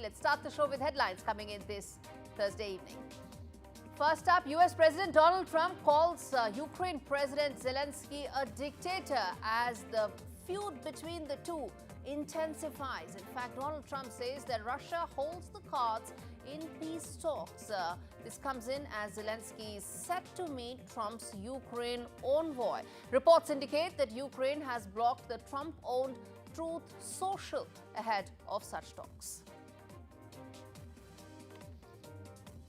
Let's start the show with headlines coming in this Thursday evening. First up, US President Donald Trump calls Ukraine President Zelensky a dictator as the feud between the two intensifies. In fact, Donald Trump says that Russia holds the cards in peace talks. This comes in as Zelensky is set to meet Trump's Ukraine envoy. Reports indicate that Ukraine has blocked the Trump-owned Truth Social ahead of such talks.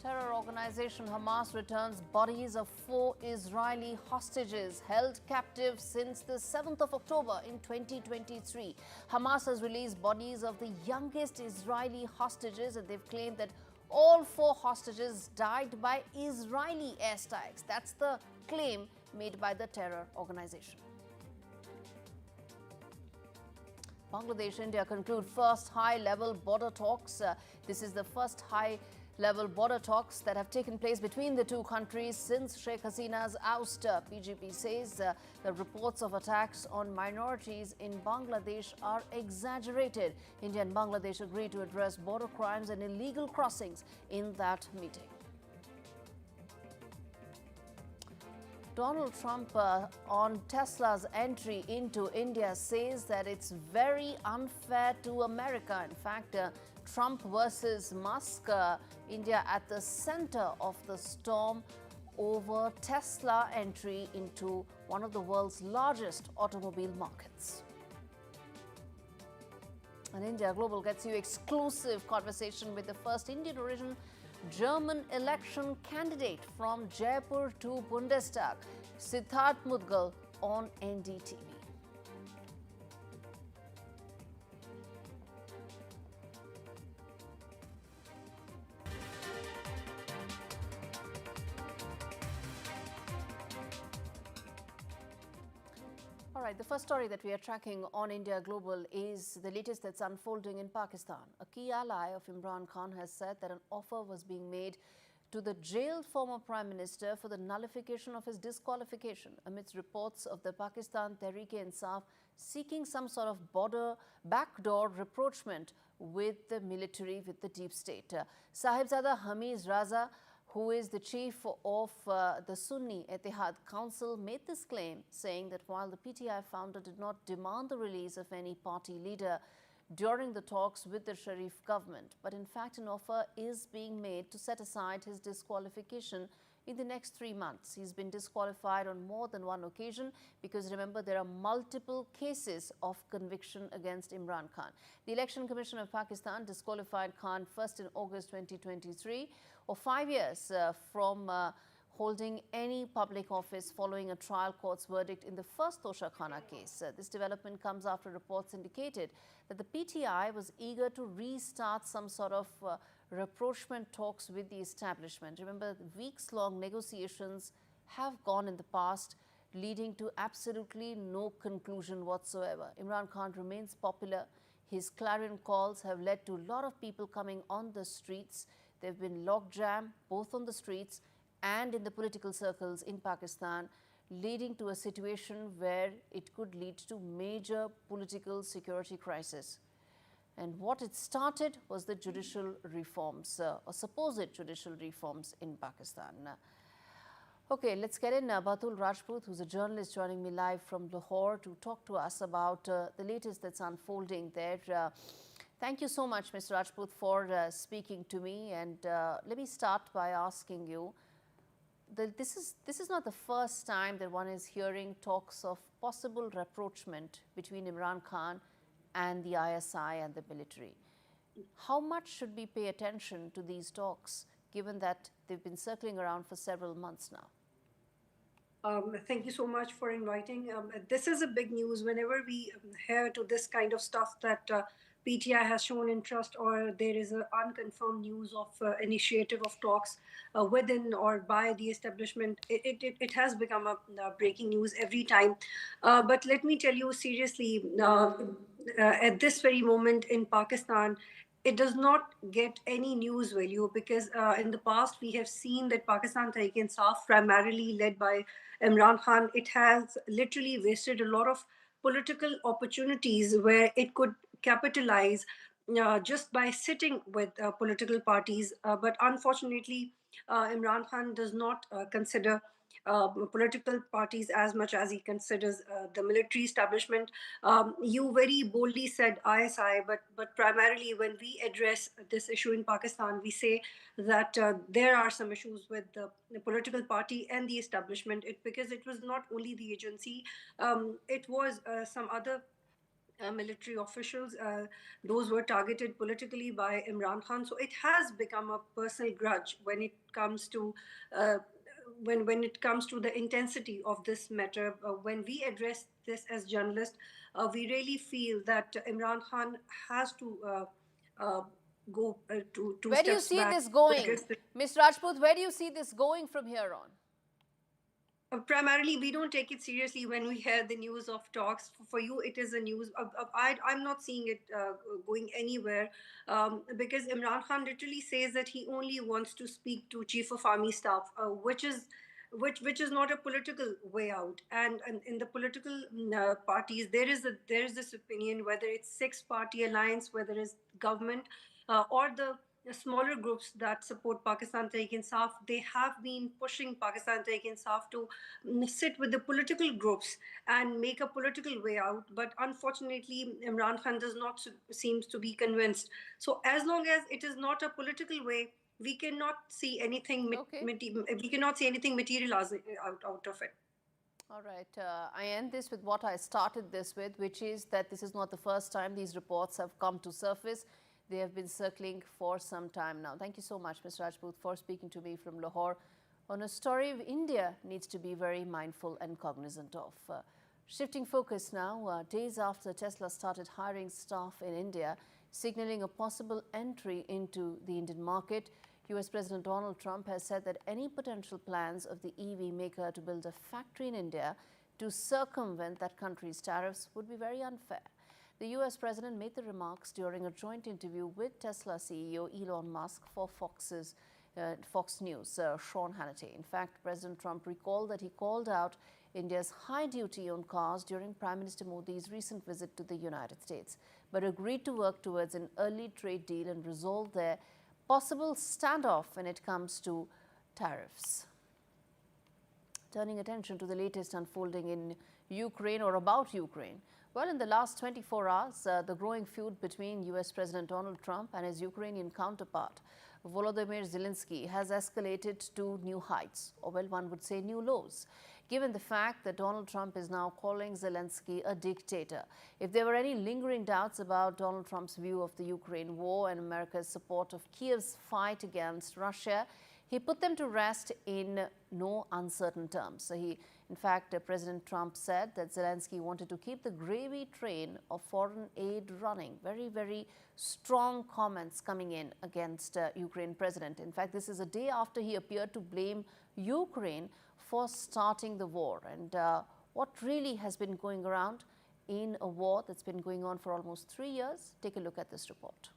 Terror organization Hamas returns bodies of 4 Israeli hostages held captive since the 7th of October in 2023. Hamas has released bodies of the youngest Israeli hostages, and they've claimed that all 4 hostages died by Israeli airstrikes. That's the claim made by the terror organization. Bangladesh, India conclude first high-level border talks. This is the first high-level border talks that have taken place between the two countries since Sheikh Hasina's ouster. PGP says the reports of attacks on minorities in Bangladesh are exaggerated. India and Bangladesh agreed to address border crimes and illegal crossings in that meeting. Donald Trump on Tesla's entry into India says that it's very unfair to America. In fact, Trump versus Musk, India at the center of the storm over Tesla entry into one of the world's largest automobile markets. And India Global gets you exclusive conversation with the first Indian origin German election candidate from Jaipur to Bundestag, Siddharth Mudgal, on NDTV. All right, the first story that we are tracking on India Global is the latest that's unfolding in Pakistan. A key ally of Imran Khan has said that an offer was being made to the jailed former Prime Minister for the nullification of his disqualification amidst reports of the Pakistan Tehreek-e-Insaf seeking some sort of backdoor rapprochement with the military, with the deep state. Sahibzada Hamiz Raza, who is the chief of the Sunni Ittihad Council, made this claim, saying that while the PTI founder did not demand the release of any party leader during the talks with the Sharif government, but in fact an offer is being made to set aside his disqualification in the next 3 months. He's been disqualified on more than one occasion because, remember, there are multiple cases of conviction against Imran Khan. The Election Commission of Pakistan disqualified Khan first in August 2023 or 5 years from holding any public office following a trial court's verdict in the first Tosha Khana case. This development comes after reports indicated that the PTI was eager to restart some sort of rapprochement talks with the establishment. Remember, weeks-long negotiations have gone in the past, leading to absolutely no conclusion whatsoever. Imran Khan remains popular. His clarion calls have led to a lot of people coming on the streets. There have been logjam both on the streets and in the political circles in Pakistan, leading to a situation where it could lead to major political security crisis. And what it started was the judicial reforms, or supposed judicial reforms in Pakistan. Okay, let's get in Batul Rajput, who's a journalist, joining me live from Lahore to talk to us about the latest that's unfolding there. Thank you so much, Mr. Rajput, for speaking to me. And let me start by asking you, this is not the first time that one is hearing talks of possible rapprochement between Imran Khan and the ISI and the military. How much should we pay attention to these talks, given that they've been circling around for several months now? Thank you so much for inviting. This is a big news whenever we hear to this kind of stuff that PTI has shown interest, or there is an unconfirmed news of initiative of talks within or by the establishment. It has become a breaking news every time. But let me tell you seriously, at this very moment in Pakistan, it does not get any news value because in the past we have seen that Pakistan Tehreek-e-Insaf, primarily led by Imran Khan, it has literally wasted a lot of political opportunities where it could capitalize just by sitting with political parties. But unfortunately, Imran Khan does not consider political parties as much as he considers the military establishment. You very boldly said ISI, but primarily when we address this issue in Pakistan, we say that there are some issues with the political party and the establishment. Because it was not only the agency, it was some other military officials. Those were targeted politically by Imran Khan. So it has become a personal grudge when it comes to uh, when it comes to the intensity of this matter. When we address this as journalists, we really feel that Imran Khan has to uh, go two Where do you steps see back this to going? address this. Ms. Rajput, where do you see this going from here on? Primarily, we don't take it seriously when we hear the news of talks. For you, it is a news. I'm not seeing it going anywhere, because Imran Khan literally says that he only wants to speak to Chief of Army Staff, which is not a political way out. And in the political parties, there is this opinion, whether it's six-party alliance, whether it's government, or the smaller groups that support Pakistan Tehreek-e-Insaf, they have been pushing Pakistan Tehreek-e-Insaf to sit with the political groups and make a political way out. But unfortunately, Imran Khan does not seems to be convinced. So as long as it is not a political way, we cannot see anything. Okay. We cannot see anything materializing out of it. All right. I end this with what I started this with, which is that this is not the first time these reports have come to surface. They have been circling for some time now. Thank you so much, Ms. Rajput, for speaking to me from Lahore on a story India needs to be very mindful and cognizant of. Shifting focus now, days after Tesla started hiring staff in India, signaling a possible entry into the Indian market, US President Donald Trump has said that any potential plans of the EV maker to build a factory in India to circumvent that country's tariffs would be very unfair. The US president made the remarks during a joint interview with Tesla CEO Elon Musk for Fox News, Sean Hannity. In fact, President Trump recalled that he called out India's high duty on cars during Prime Minister Modi's recent visit to the United States, but agreed to work towards an early trade deal and resolve their possible standoff when it comes to tariffs. Turning attention to the latest unfolding in Ukraine or about Ukraine. Well, in the last 24 hours, the growing feud between US President Donald Trump and his Ukrainian counterpart, Volodymyr Zelenskyy, has escalated to new heights, or well, one would say new lows, given the fact that Donald Trump is now calling Zelenskyy a dictator. If there were any lingering doubts about Donald Trump's view of the Ukraine war and America's support of Kiev's fight against Russia, he put them to rest in no uncertain terms. So in fact, President Trump said that Zelenskyy wanted to keep the gravy train of foreign aid running. Very, very strong comments coming in against Ukraine president. In fact, this is a day after he appeared to blame Ukraine for starting the war. And what really has been going around in a war that's been going on for almost 3 years? Take a look at this report.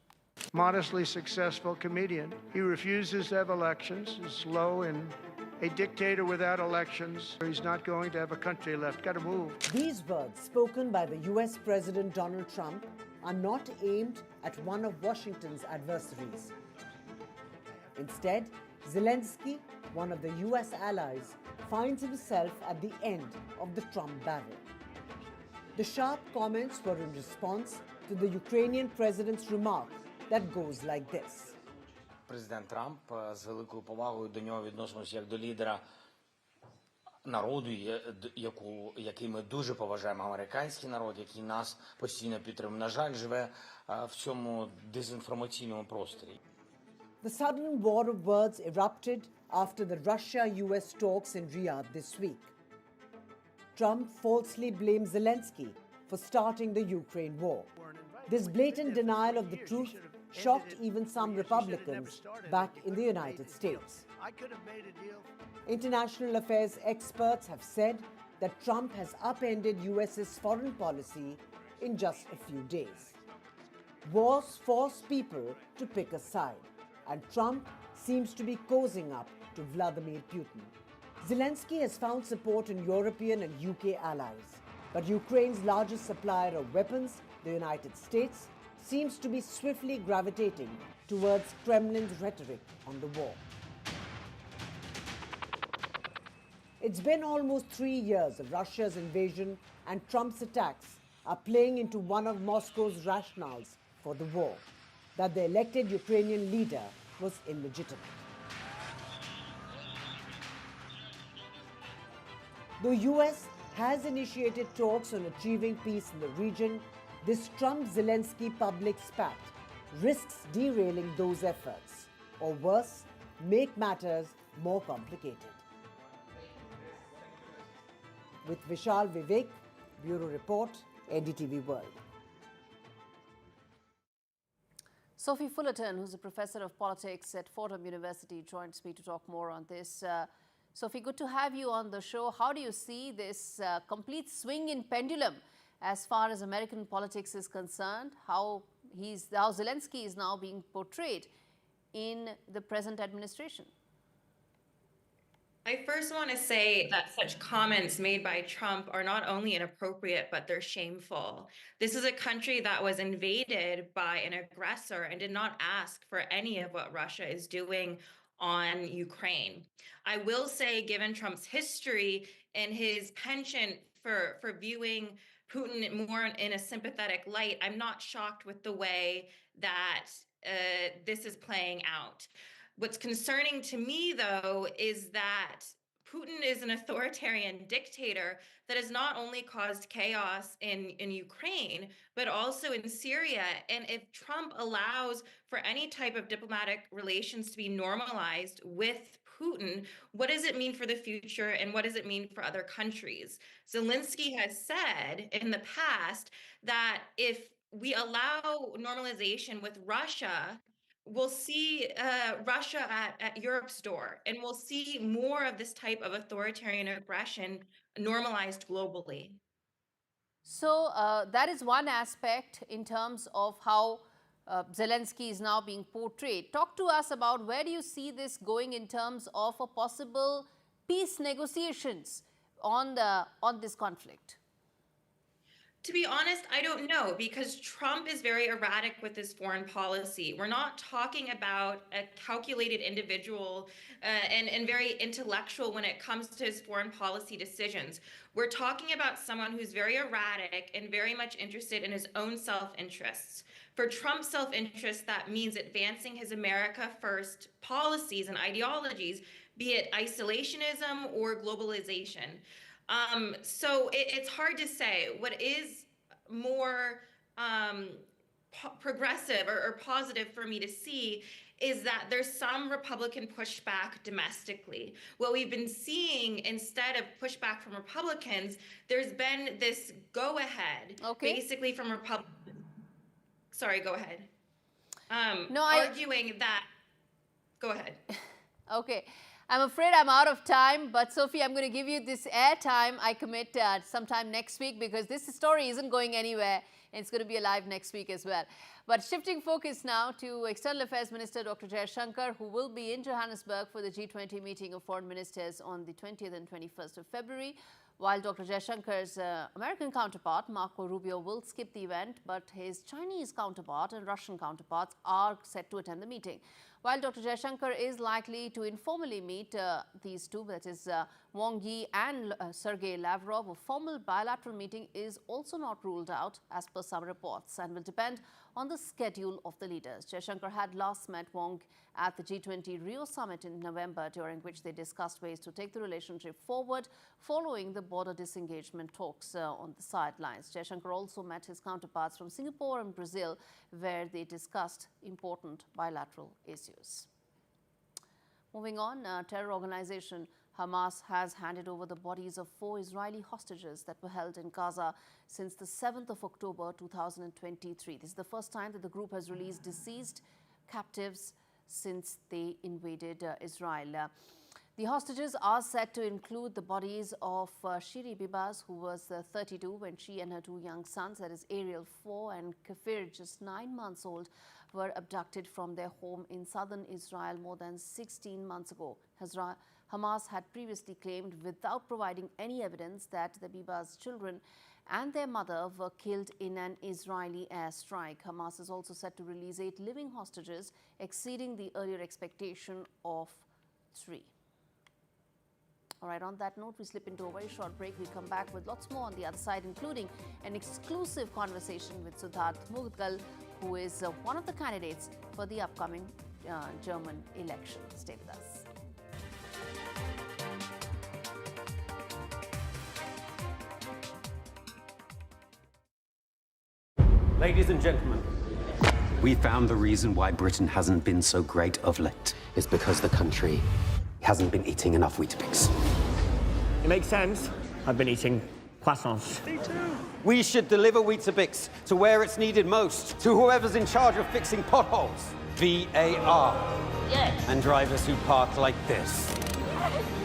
Modestly successful comedian. He refuses to have elections, is slow and a dictator without elections. He's not going to have a country left. Got to move. These words spoken by the US President Donald Trump are not aimed at one of Washington's adversaries. Instead, Zelenskyy, one of the US allies, finds himself at the end of the Trump barrel. The sharp comments were in response to the Ukrainian president's remark that goes like this. Президент Трамп з великою повагою до нього відносимося як до лідера народу, який ми дуже поважаємо, американський народ, який нас постійно підтримує. На жаль, живе в цьому дезінформаційному просторі. The sudden war of words erupted after the Russia-US talks in Riyadh this week. Trump falsely blamed Zelenskyy for starting the Ukraine war. This blatant denial of the truth shocked even some Republicans back in the United States. International affairs experts have said that Trump has upended US's foreign policy in just a few days. Wars force people to pick a side, and Trump seems to be cozying up to Vladimir Putin. Zelenskyy has found support in European and UK allies, but Ukraine's largest supplier of weapons, the United States, seems to be swiftly gravitating towards Kremlin's rhetoric on the war. It's been almost 3 years of Russia's invasion, and Trump's attacks are playing into one of Moscow's rationales for the war, that the elected Ukrainian leader was illegitimate. The US has initiated talks on achieving peace in the region. This Trump-Zelensky public spat risks derailing those efforts, or worse, make matters more complicated. With Vishal Vivek, Bureau Report, NDTV World. Sophie Fullerton, who's a professor of politics at Fordham University, joins me to talk more on this. Sophie, good to have you on the show. How do you see this complete swing in pendulum as far as American politics is concerned? How Zelensky is now being portrayed in the present administration? I first want to say that such comments made by Trump are not only inappropriate, but they're shameful. This is a country that was invaded by an aggressor and did not ask for any of what Russia is doing on Ukraine. I will say, given Trump's history and his penchant for viewing Putin more in a sympathetic light, I'm not shocked with the way that this is playing out. What's concerning to me, though, is that Putin is an authoritarian dictator that has not only caused chaos in Ukraine, but also in Syria. And if Trump allows for any type of diplomatic relations to be normalized with Putin, what does it mean for the future and what does it mean for other countries? Zelensky has said in the past that if we allow normalization with Russia, we'll see Russia at Europe's door, and we'll see more of this type of authoritarian aggression normalized globally. So that is one aspect in terms of how Zelensky is now being portrayed. Talk to us about where do you see this going in terms of a possible peace negotiations on this conflict? To be honest, I don't know, because Trump is very erratic with his foreign policy. We're not talking about a calculated individual and very intellectual when it comes to his foreign policy decisions. We're talking about someone who's very erratic and very much interested in his own self-interests. For Trump's self-interest, that means advancing his America First policies and ideologies, be it isolationism or globalization. So it's hard to say. What is more progressive or positive for me to see is that there's some Republican pushback domestically. What we've been seeing, instead of pushback from Republicans, there's been this go-ahead, basically from Republicans. Sorry, go ahead. Arguing that, go ahead. Okay. I'm afraid I'm out of time, but Sophie, I'm going to give you this airtime. I commit sometime next week, because this story isn't going anywhere. And it's going to be alive next week as well. But shifting focus now to External Affairs Minister Dr. Jaishankar, who will be in Johannesburg for the G20 meeting of foreign ministers on the 20th and 21st of February. While Dr. Jaishankar's American counterpart, Marco Rubio, will skip the event, but his Chinese counterpart and Russian counterparts are set to attend the meeting. While Dr. Jaishankar is likely to informally meet these two, that is Wang Yi and Sergei Lavrov, a formal bilateral meeting is also not ruled out as per some reports and will depend on the schedule of the leaders. Jaishankar had last met Wang at the G20 Rio summit in November, during which they discussed ways to take the relationship forward following the border disengagement talks on the sidelines. Jaishankar also met his counterparts from Singapore and Brazil, where they discussed important bilateral issues. Moving on, terror organization Hamas has handed over the bodies of 4 Israeli hostages that were held in Gaza since the 7th of October 2023. This is the first time that the group has released deceased captives since they invaded Israel. The hostages are said to include the bodies of Shiri Bibas, who was 32 when she and her 2 young sons, that is Ariel 4 and Kafir, just 9 months old, were abducted from their home in southern Israel more than 16 months ago. Hamas had previously claimed, without providing any evidence, that the Bibas' children and their mother were killed in an Israeli airstrike. Hamas is also set to release 8 living hostages, exceeding the earlier expectation of 3. All right, on that note, we slip into a very short break. We come back with lots more on the other side, including an exclusive conversation with Sidharth Mudgal, who is one of the candidates for the upcoming German election. Stay with us. Ladies and gentlemen, we found the reason why Britain hasn't been so great of late. It's because the country hasn't been eating enough Weetabix. It makes sense. I've been eating croissants. Me too. We should deliver Weetabix to where it's needed most, to whoever's in charge of fixing potholes. VAR. Yes. And drivers who park like this.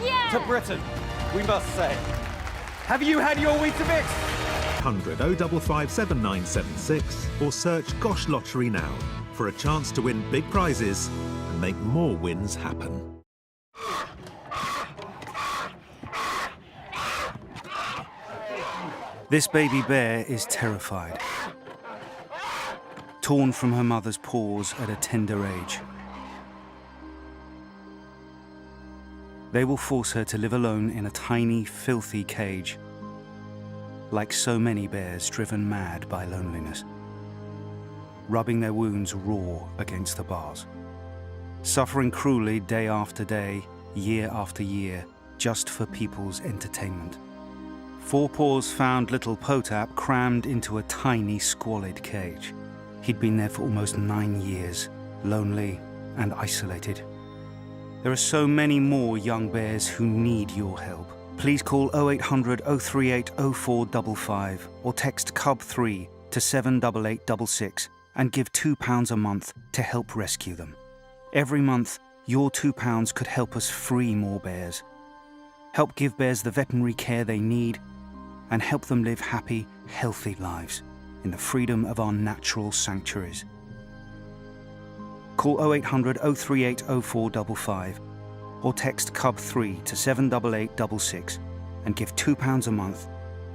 Yeah. To Britain, we must say, have you had your Weetabix? 100 055 7976 or search Gosh Lottery now for a chance to win big prizes and make more wins happen. This baby bear is terrified, torn from her mother's paws at a tender age. They will force her to live alone in a tiny, filthy cage, like so many bears driven mad by loneliness, rubbing their wounds raw against the bars, suffering cruelly day after day, year after year, just for people's entertainment. Four Paws found little Potap crammed into a tiny, squalid cage. He'd been there for almost 9 years, lonely and isolated. There are so many more young bears who need your help. Please call 0800 038 0455 or text CUB3 to 78866 and give £2 a month to help rescue them. Every month, your £2 could help us free more bears, help give bears the veterinary care they need, and help them live happy, healthy lives in the freedom of our natural sanctuaries. Call 0800 038 0455 or text CUB3 to 78866 and give £2 a month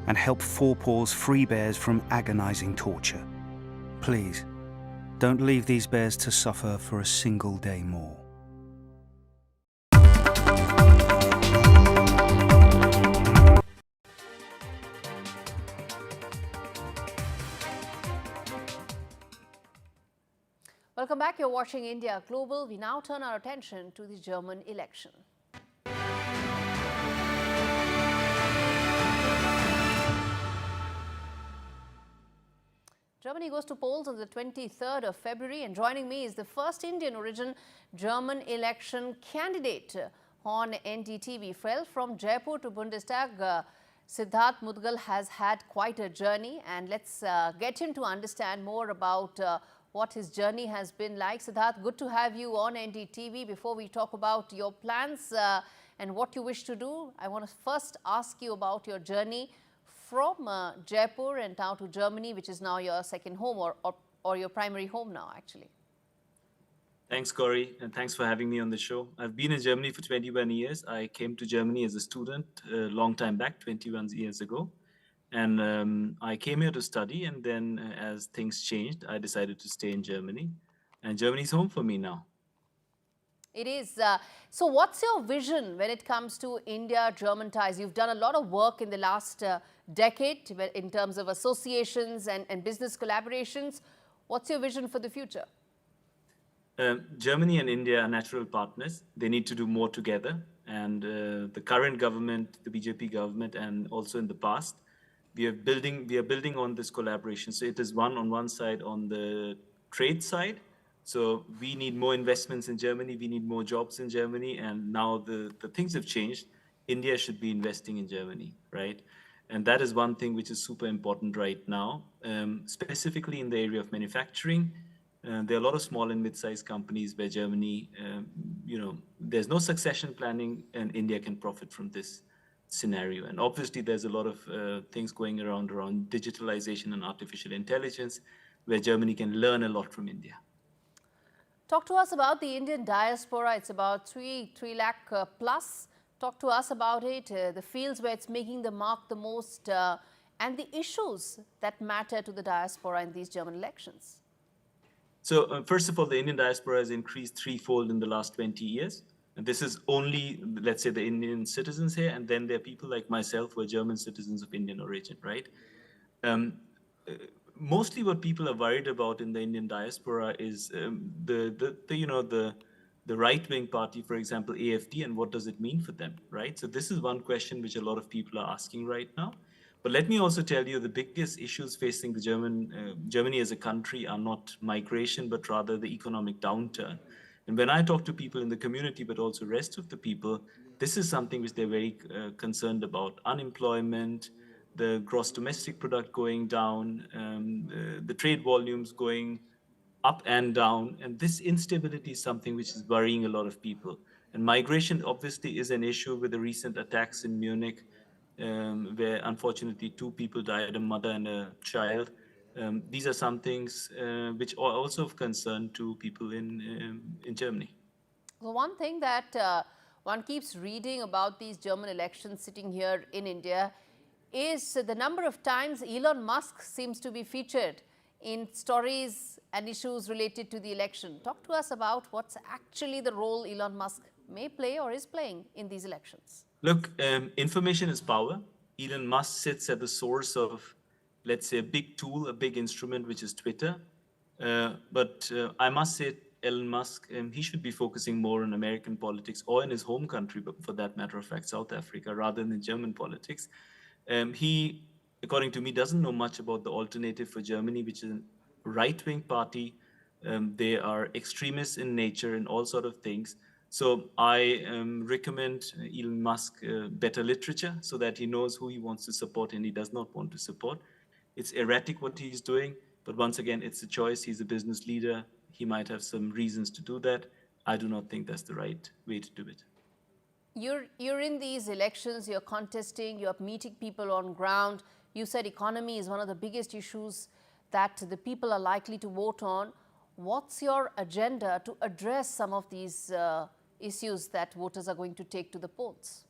and help Four Paws free bears from agonizing torture. Please, don't leave these bears to suffer for a single day more. Welcome back. You're watching India Global. We now turn our attention to the German election. Germany goes to polls on the 23rd of February, and joining me is the first Indian origin German election candidate on NDTV. From Jaipur to Bundestag, Sidharth Mudgal has had quite a journey, and let's get him to understand more about what his journey has been like. Sidharth, good to have you on NDTV. Before we talk about your plans and what you wish to do, I want to first ask you about your journey from Jaipur and now to Germany, which is now your second home or your primary home now, actually. Thanks, Gaurie, and thanks for having me on the show. I've been in Germany for 21 years. I came to Germany as a student a long time back, 21 years ago. And I came here to study, and then as things changed, I decided to stay in Germany. And Germany's home for me now. It is. So what's your vision when it comes to India-German ties? You've done a lot of work in the last decade in terms of associations and business collaborations. What's your vision for the future? Germany and India are natural partners. They need to do more together. And the current government, the BJP government, and also in the past, we are building on this collaboration. So it is on one side on the trade side. So we need more investments in Germany. We need more jobs in Germany. And now the things have changed. India should be investing in Germany, right? And that is one thing which is super important right now, specifically in the area of manufacturing. There are a lot of small and mid-sized companies where Germany, there's no succession planning, and India can profit from this scenario. And obviously, there's a lot of things going around digitalization and artificial intelligence, where Germany can learn a lot from India. Talk to us about the Indian diaspora. It's about 3 lakh plus. Talk to us about it, the fields where it's making the mark the most, and the issues that matter to the diaspora in these German elections? So first of all, the Indian diaspora has increased threefold in the last 20 years. And this is only, let's say, the Indian citizens here. And then there are people like myself who are German citizens of Indian origin, right? Mostly what people are worried about in the Indian diaspora is the right-wing party, for example, AFD, and what does it mean for them, right? So this is one question which a lot of people are asking right now. But let me also tell you the biggest issues facing the Germany as a country are not migration, but rather the economic downturn. And when I talk to people in the community, but also rest of the people, this is something which they're very concerned about. Unemployment, the gross domestic product going down, the trade volumes going up and down. And this instability is something which is worrying a lot of people. And migration obviously is an issue with the recent attacks in Munich, where unfortunately 2 people died, a mother and a child. These are some things which are also of concern to people in Germany. Well, one thing that one keeps reading about these German elections sitting here in India is the number of times Elon Musk seems to be featured in stories and issues related to the election. Talk to us about what's actually the role Elon Musk may play or is playing in these elections. Look, information is power. Elon Musk sits at the source of, let's say, a big tool, a big instrument, which is Twitter. But I must say, Elon Musk, he should be focusing more on American politics or in his home country, but for that matter of fact, South Africa, rather than German politics. He, according to me, doesn't know much about the Alternative for Germany, which is a right-wing party. They are extremists in nature and all sort of things. So I recommend Elon Musk better literature so that he knows who he wants to support and he does not want to support. It's erratic what he's doing, but once again, it's a choice. He's a business leader. He might have some reasons to do that. I do not think that's the right way to do it. You're in these elections, you're contesting, you're meeting people on ground. You said economy is one of the biggest issues that the people are likely to vote on. What's your agenda to address some of these issues that voters are going to take to the polls?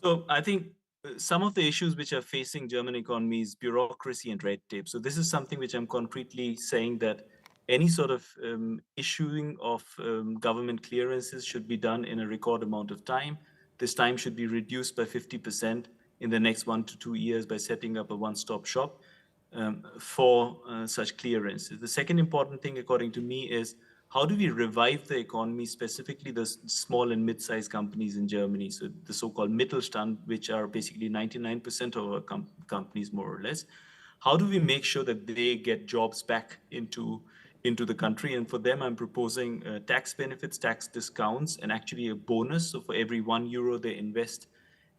So I think some of the issues which are facing German economy is bureaucracy and red tape. So this is something which I'm concretely saying that any sort of issuing of government clearances should be done in a record amount of time. This time should be reduced by 50% in the next 1 to 2 years by setting up a one-stop shop for such clearances. The second important thing, according to me, is how do we revive the economy, specifically the small and mid-sized companies in Germany, so the so-called Mittelstand, which are basically 99% of our companies, more or less. How do we make sure that they get jobs back into the country? And for them, I'm proposing tax benefits, tax discounts, and actually a bonus. So for every €1 they invest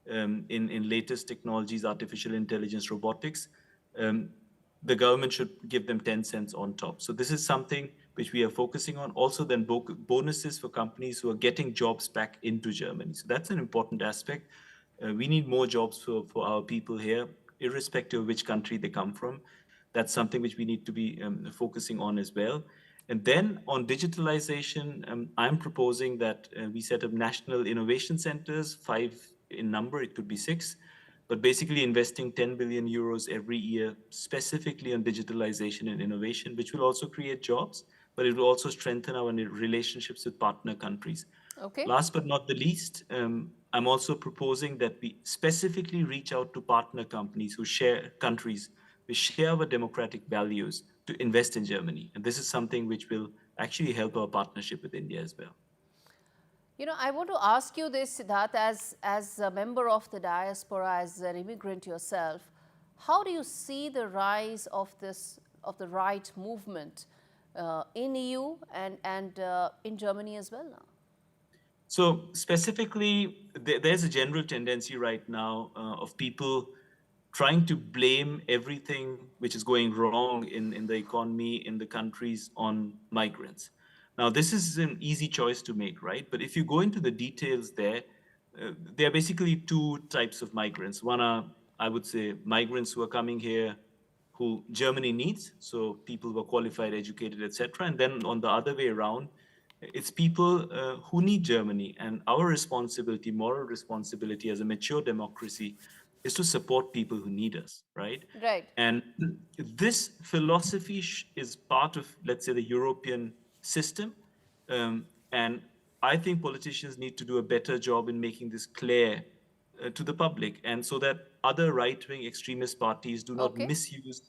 in latest technologies, artificial intelligence, robotics, the government should give them 10 cents on top. So this is something which we are focusing on. Also then bonuses for companies who are getting jobs back into Germany. So that's an important aspect. We need more jobs for our people here, irrespective of which country they come from. That's something which we need to be focusing on as well. And then on digitalization, I'm proposing that we set up national innovation centers, 5 in number, it could be 6, but basically investing 10 billion euros every year, specifically on digitalization and innovation, which will also create jobs, but it will also strengthen our relationships with partner countries. Okay. Last but not the least, I'm also proposing that we specifically reach out to partner companies who share our democratic values to invest in Germany. And this is something which will actually help our partnership with India as well. You know, I want to ask you this, Siddharth, as a member of the diaspora, as an immigrant yourself, how do you see the rise of the right movement in EU and in Germany as well now? So specifically, there's a general tendency right now of people trying to blame everything which is going wrong in the economy, in the countries, on migrants. Now, this is an easy choice to make, right? But if you go into the details there are basically 2 types of migrants. One are, I would say, migrants who are coming here who Germany needs, so people who are qualified, educated, etc. And then on the other way around, it's people who need Germany. And our responsibility, moral responsibility as a mature democracy, is to support people who need us, right? Right. And this philosophy is part of, let's say, the European system. And I think politicians need to do a better job in making this clear to the public, and so that other right-wing extremist parties do not misuse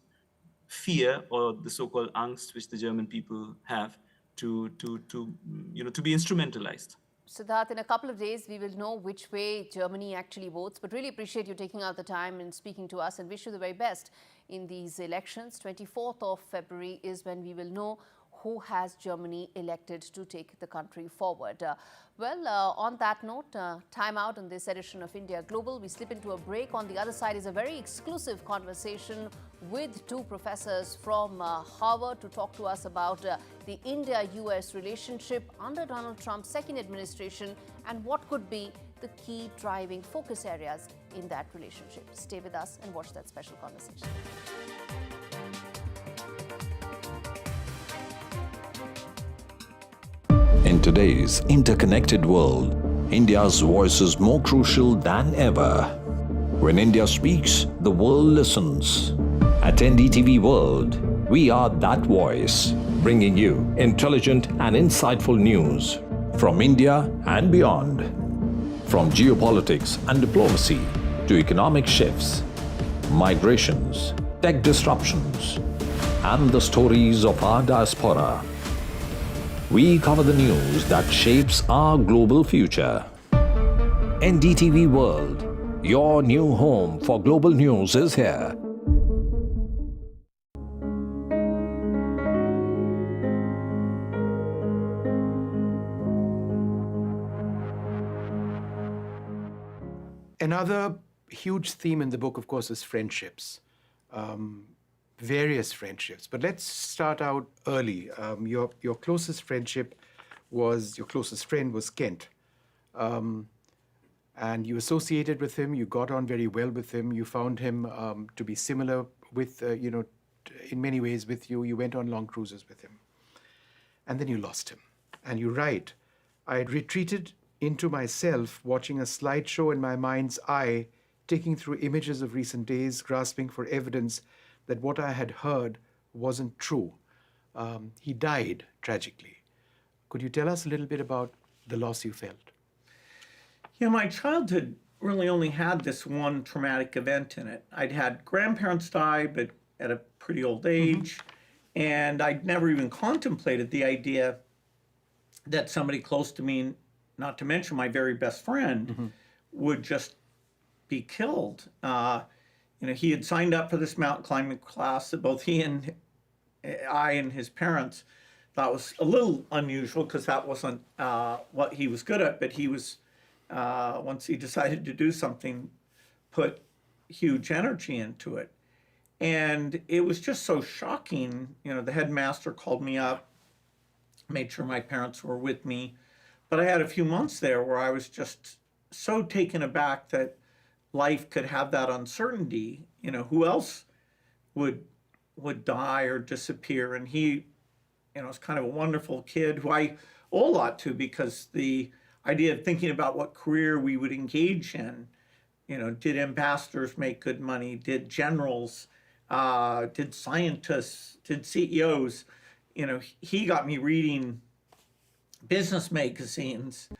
fear or the so-called angst which the German people have to be instrumentalized. Siddharth, in a couple of days, we will know which way Germany actually votes. But really appreciate you taking out the time and speaking to us, and wish you the very best in these elections. 24th of February is when we will know who has Germany elected to take the country forward. On that note, time out on this edition of India Global. We slip into a break. On the other side is a very exclusive conversation with two professors from Harvard to talk to us about the India-US relationship under Donald Trump's second administration and what could be the key driving focus areas in that relationship. Stay with us and watch that special conversation. In today's interconnected world, India's voice is more crucial than ever. When India speaks, the world listens. At NDTV World, we are that voice, bringing you intelligent and insightful news from India and beyond. From geopolitics and diplomacy to economic shifts, migrations, tech disruptions, and the stories of our diaspora. We cover the news that shapes our global future. NDTV World, your new home for global news, is here. Another huge theme in the book, of course, is friendships. Various friendships. But let's start out early. Your closest friend was Kent. And you associated with him, you got on very well with him, you found him to be similar with, in many ways with you. You went on long cruises with him. And then you lost him. And you write, I had retreated into myself, watching a slideshow in my mind's eye, taking through images of recent days, grasping for evidence that what I had heard wasn't true. He died tragically. Could you tell us a little bit about the loss you felt? Yeah, my childhood really only had this one traumatic event in it. I'd had grandparents die, but at a pretty old age, and I'd never even contemplated the idea that somebody close to me, not to mention my very best friend, would just be killed. He had signed up for this mountain climbing class that both he and I and his parents thought was a little unusual because that wasn't what he was good at, but he was, once he decided to do something, put huge energy into it. And it was just so shocking. The headmaster called me up, made sure my parents were with me. But I had a few months there where I was just so taken aback that life could have that uncertainty. Who else would die or disappear? And he, was kind of a wonderful kid who I owe a lot to, because the idea of thinking about what career we would engage in, did ambassadors make good money? Did generals? Did scientists? Did CEOs? He got me reading business magazines.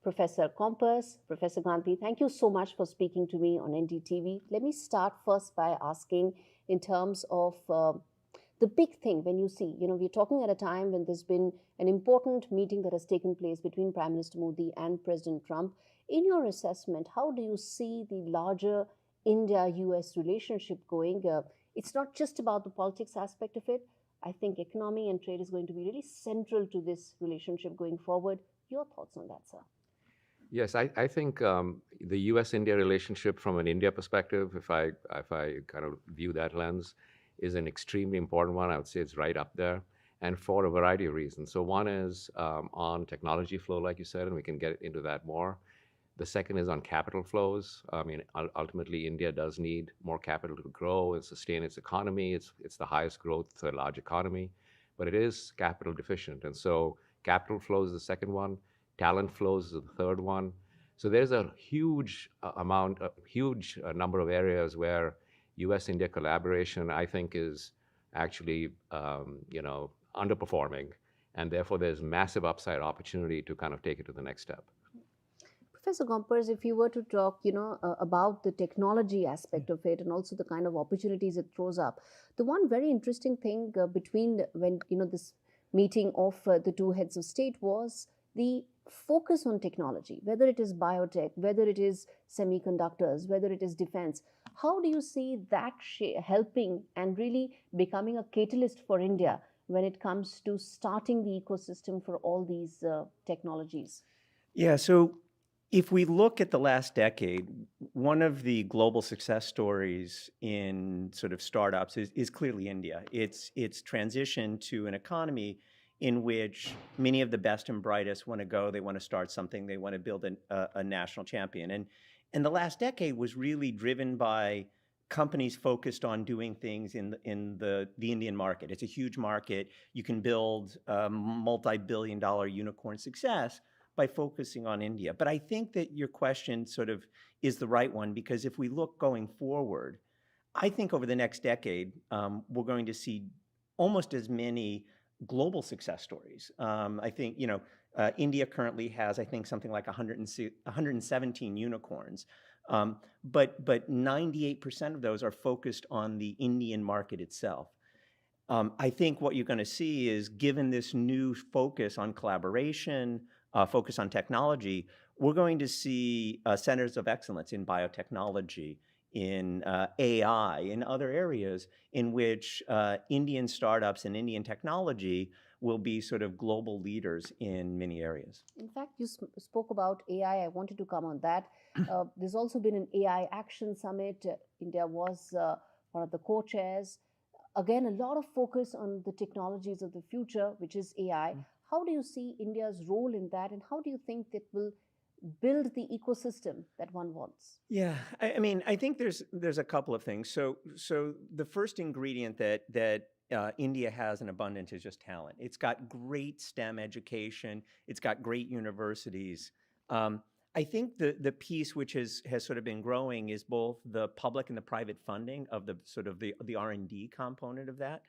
Professor Kompas, Professor Gandhi, thank you so much for speaking to me on NDTV. Let me start first by asking, in terms of the big thing when you see, we're talking at a time when there's been an important meeting that has taken place between Prime Minister Modi and President Trump. In your assessment, how do you see the larger India-US relationship going? It's not just about the politics aspect of it. I think economy and trade is going to be really central to this relationship going forward. Your thoughts on that, sir? Yes, I think the U.S.-India relationship from an India perspective, if I kind of view that lens, is an extremely important one. I would say it's right up there, and for a variety of reasons. So one is on technology flow, like you said, and we can get into that more. The second is on capital flows. I mean, ultimately, India does need more capital to grow and sustain its economy. It's the highest growth large economy, but it is capital deficient. And so capital flows is the second one. Talent flows is the third one. So there's a huge number of areas where U.S.-India collaboration, I think, is actually, underperforming. And therefore, there's massive upside opportunity to kind of take it to the next step. Professor Gompers, if you were to talk, about the technology aspect of it and also the kind of opportunities it throws up, the one very interesting thing between when, this meeting of the two heads of state was the focus on technology, whether it is biotech, whether it is semiconductors, whether it is defense. How do you see that helping and really becoming a catalyst for India when it comes to starting the ecosystem for all these technologies? Yeah, so if we look at the last decade, one of the global success stories in sort of startups is clearly India. It's transition to an economy in which many of the best and brightest want to go, they want to start something, they want to build a national champion. And the last decade was really driven by companies focused on doing things in the Indian market. It's a huge market. You can build a multi-billion-dollar unicorn success by focusing on India. But I think that your question sort of is the right one, because if we look going forward, I think over the next decade, we're going to see almost as many global success stories. I think, India currently has, I think, something like 117 unicorns. But 98% of those are focused on the Indian market itself. I think what you're going to see is, given this new focus on collaboration, focus on technology, we're going to see centers of excellence in biotechnology, in AI, in other areas in which Indian startups and Indian technology will be sort of global leaders in many areas. In fact, you spoke about AI. I wanted to come on that. There's also been an AI Action Summit. India was one of the co-chairs. Again, a lot of focus on the technologies of the future, which is AI. How do you see India's role in that, and how do you think that will build the ecosystem that one wants? Yeah, I mean, I think there's a couple of things. So the first ingredient that India has in abundance is just talent. It's got great STEM education. It's got great universities. I think the piece which has sort of been growing is both the public and the private funding of the sort of the R&D component of that.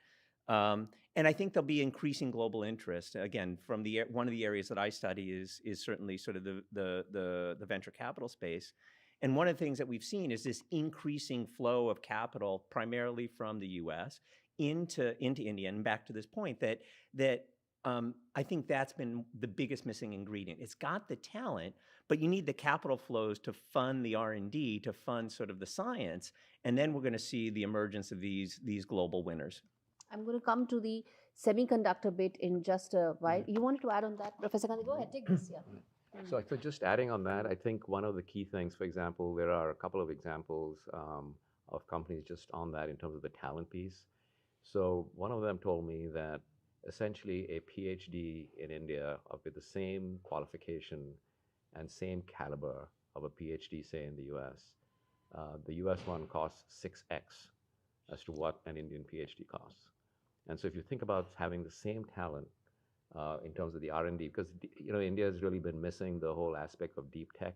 And I think there'll be increasing global interest. Again, from one of the areas that I study is certainly sort of the venture capital space. And one of the things that we've seen is this increasing flow of capital, primarily from the U.S. into India. And back to this point that I think that's been the biggest missing ingredient. It's got the talent, but you need the capital flows to fund the R&D, to fund sort of the science, and then we're going to see the emergence of these global winners. I'm going to come to the semiconductor bit in just a while. You wanted to add on that, Professor Gandhi? Go ahead, take this. Yeah. So just adding on that, I think one of the key things, for example, there are a couple of examples of companies just on that in terms of the talent piece. So one of them told me that essentially a PhD in India with the same qualification and same caliber of a PhD, say, in the US one costs 6x as to what an Indian PhD costs. And so if you think about having the same talent in terms of the R&D, because India has really been missing the whole aspect of deep tech.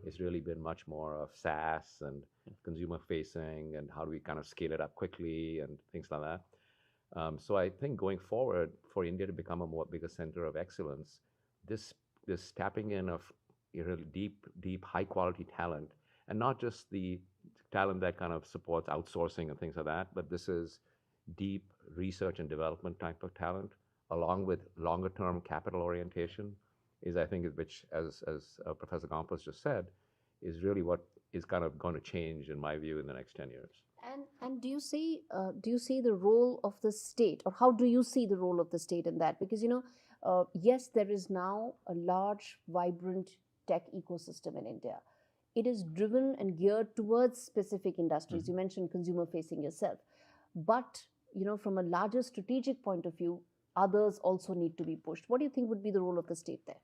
It's really been much more of SaaS and consumer facing, and how do we kind of scale it up quickly and things like that. So I think going forward, for India to become a more bigger center of excellence, this tapping in of deep high quality talent, and not just the talent that kind of supports outsourcing and things like that, but this is deep research and development type of talent, along with longer term capital orientation, is I think which, as Professor Gompers just said, is really what is kind of going to change, in my view, in the next 10 years. And do you see the role of the state, or how do you see the role of the state in that? Because yes, there is now a large, vibrant tech ecosystem in India. It is driven and geared towards specific industries. You mentioned consumer facing yourself. but from a larger strategic point of view, others also need to be pushed. What do you think would be the role of the state there?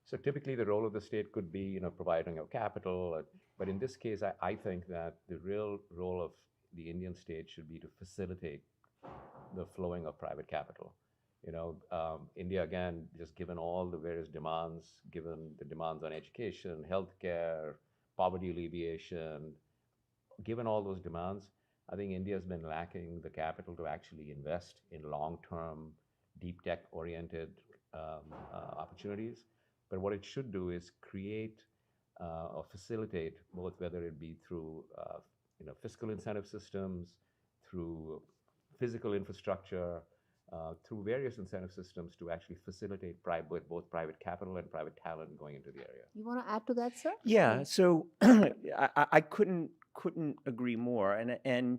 So typically the role of the state could be, providing capital, but in this case, I think that the real role of the Indian state should be to facilitate the flowing of private capital. India, again, just given all the various demands, given the demands on education, healthcare, poverty alleviation, given all those demands, I think India has been lacking the capital to actually invest in long-term, deep tech-oriented opportunities. But what it should do is create or facilitate both, whether it be through fiscal incentive systems, through physical infrastructure, through various incentive systems to actually facilitate both private capital and private talent going into the area. You want to add to that, sir? Yeah. So I couldn't agree more. And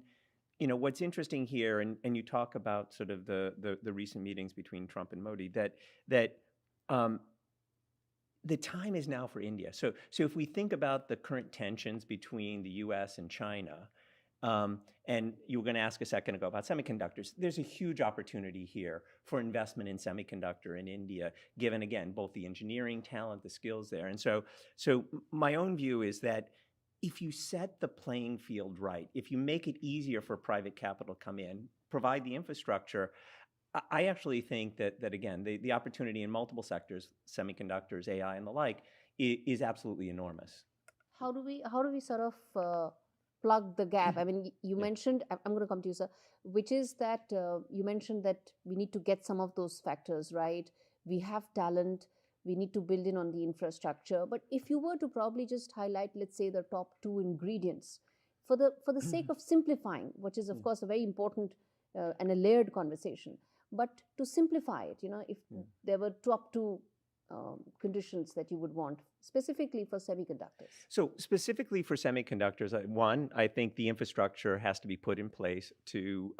what's interesting here, and you talk about sort of the recent meetings between Trump and Modi, that the time is now for India. So if we think about the current tensions between the U.S. and China, and you were going to ask a second ago about semiconductors, there's a huge opportunity here for investment in semiconductor in India, given, again, both the engineering talent, the skills there. And so my own view is that if you set the playing field right, if you make it easier for private capital to come in, provide the infrastructure, I actually think that again, the opportunity in multiple sectors, semiconductors, AI, and the like, is absolutely enormous. How do we sort of plug the gap? I mean, you mentioned, I'm going to come to you, sir, which is that you mentioned that we need to get some of those factors right. We have talent. We need to build in on the infrastructure. But if you were to probably just highlight, let's say, the top 2 ingredients for the sake of simplifying, which is, of course, a very important and a layered conversation. But to simplify it, if there were top 2 conditions that you would want, specifically for semiconductors? So specifically for semiconductors, one, I think the infrastructure has to be put in place to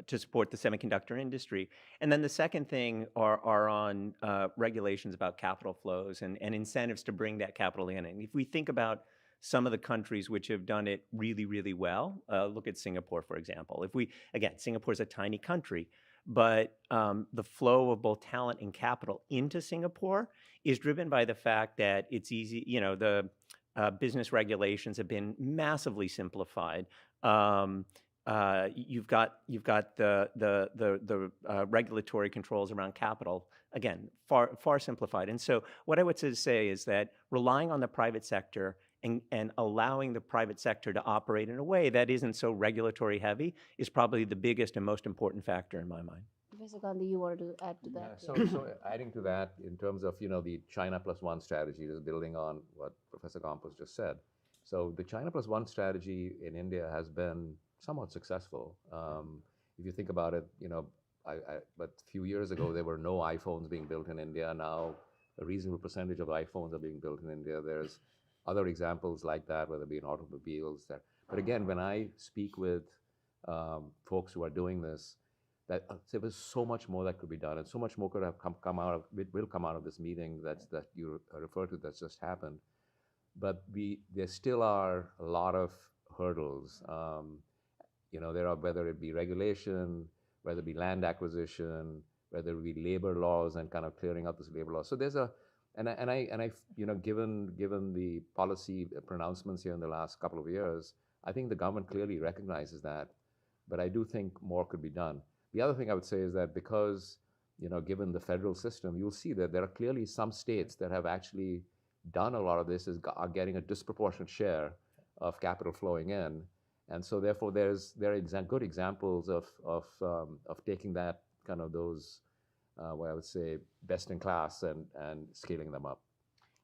support the semiconductor industry. And then the second thing are on regulations about capital flows and incentives to bring that capital in. And if we think about some of the countries which have done it really, really well, look at Singapore, for example. Singapore is a tiny country, but the flow of both talent and capital into Singapore is driven by the fact that it's easy, the business regulations have been massively simplified. You've got the regulatory controls around capital, again, far simplified. And so what I would say is that relying on the private sector and allowing the private sector to operate in a way that isn't so regulatory heavy is probably the biggest and most important factor in my mind. Professor Gandhi, you wanted to add to that? Yeah, so adding to that, in terms of the China plus 1 strategy, just building on what Professor Campos just said. So the China plus 1 strategy in India has been somewhat successful. If you think about it, but a few years ago there were no iPhones being built in India. Now a reasonable percentage of iPhones are being built in India. There's other examples like that, whether it be in automobiles. But again, when I speak with folks who are doing this, that there was so much more that could be done, and so much more could have come out of will come out of this meeting that you refer to that's just happened. But there still are a lot of hurdles. There are, whether it be regulation, whether it be land acquisition, whether it be labor laws and kind of clearing up this labor law. So there's given the policy pronouncements here in the last couple of years, I think the government clearly recognizes that, but I do think more could be done. The other thing I would say is that because, given the federal system, you'll see that there are clearly some states that have actually done a lot of this, are getting a disproportionate share of capital flowing in. And so therefore there are good examples of taking that kind of those, what I would say, best in class and scaling them up.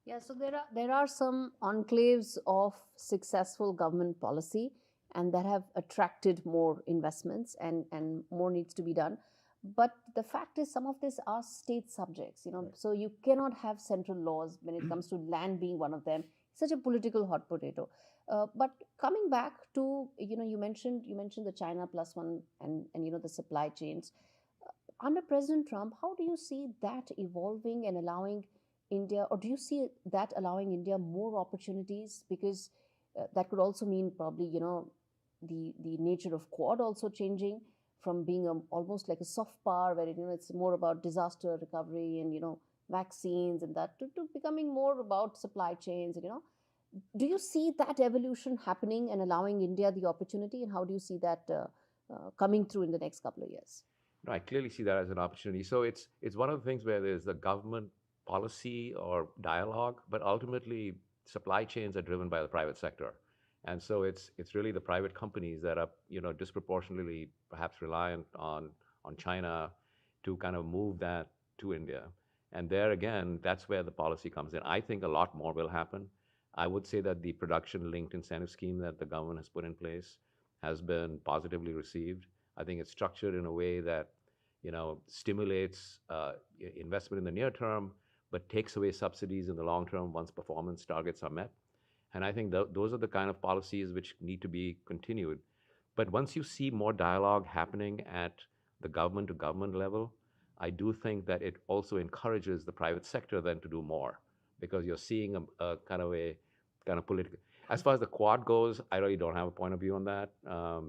Yeah, so there are some enclaves of successful government policy and that have attracted more investments and more needs to be done. But the fact is some of these are state subjects, so you cannot have central laws when it comes to land being one of them. Such a political hot potato. But coming back to, you mentioned the China plus 1 and the supply chains. Under President Trump, how do you see that evolving and allowing India, or do you see that allowing India more opportunities? Because that could also mean probably, the nature of Quad also changing from being almost like a soft power where it's more about disaster recovery and vaccines and that to becoming more about supply chains and do you see that evolution happening and allowing India the opportunity, and how do you see that coming through in the next couple of years? No, I clearly see that as an opportunity. So it's one of the things where there's the government policy or dialogue, but ultimately supply chains are driven by the private sector. And so it's really the private companies that are disproportionately perhaps reliant on China to kind of move that to India. And there again, that's where the policy comes in. I think a lot more will happen. I would say that the production-linked incentive scheme that the government has put in place has been positively received. I think it's structured in a way that stimulates investment in the near term, but takes away subsidies in the long term once performance targets are met. And I think those are the kind of policies which need to be continued. But once you see more dialogue happening at the government-to-government level, I do think that it also encourages the private sector then to do more, because you're seeing a kind of political. As far as the Quad goes, I really don't have a point of view on that.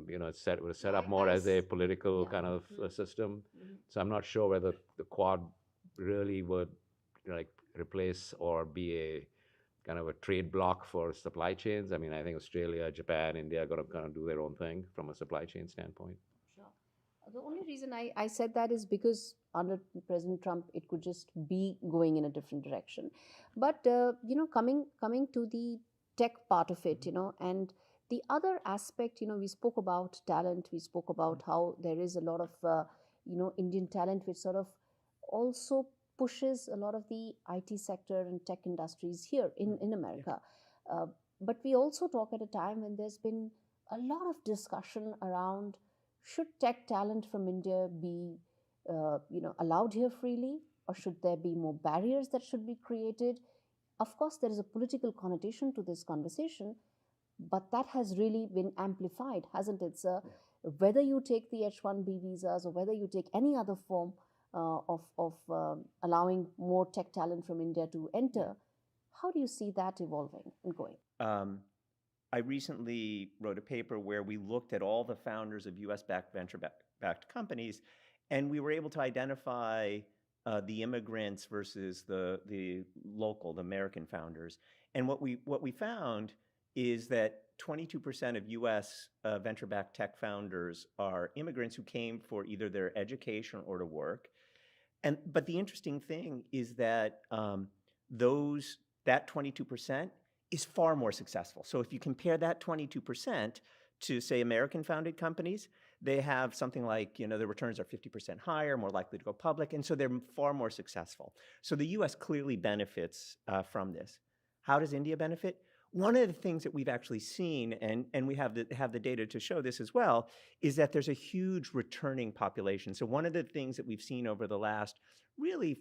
It was set up more as a political kind of system. So I'm not sure whether the Quad really would replace or be a kind of a trade bloc for supply chains. I mean, I think Australia, Japan, India are going to kind of do their own thing from a supply chain standpoint. Sure. The only reason I said that is because under President Trump, it could just be going in a different direction. But, coming to the tech part of it, and the other aspect, we spoke about talent, we spoke about how there is a lot of, Indian talent, which sort of also pushes a lot of the IT sector and tech industries here in America. But we also talk at a time when there's been a lot of discussion around should tech talent from India be allowed here freely, or should there be more barriers that should be created? Of course, there is a political connotation to this conversation, but that has really been amplified, hasn't it, sir? Yeah. Whether you take the H-1B visas or whether you take any other form of allowing more tech talent from India to enter, how do you see that evolving and going? I recently wrote a paper where we looked at all the founders of US-backed venture-backed companies, and we were able to identify the immigrants versus the local, the American founders. And what we found is that 22% of US venture-backed tech founders are immigrants who came for either their education or to work. But the interesting thing is that that 22% is far more successful. So if you compare that 22% to, say, American-founded companies, they have something like, the returns are 50% higher, more likely to go public, and so they're far more successful. So the US clearly benefits from this. How does India benefit? One of the things that we've actually seen, and we have the data to show this as well, is that there's a huge returning population. So one of the things that we've seen over the last really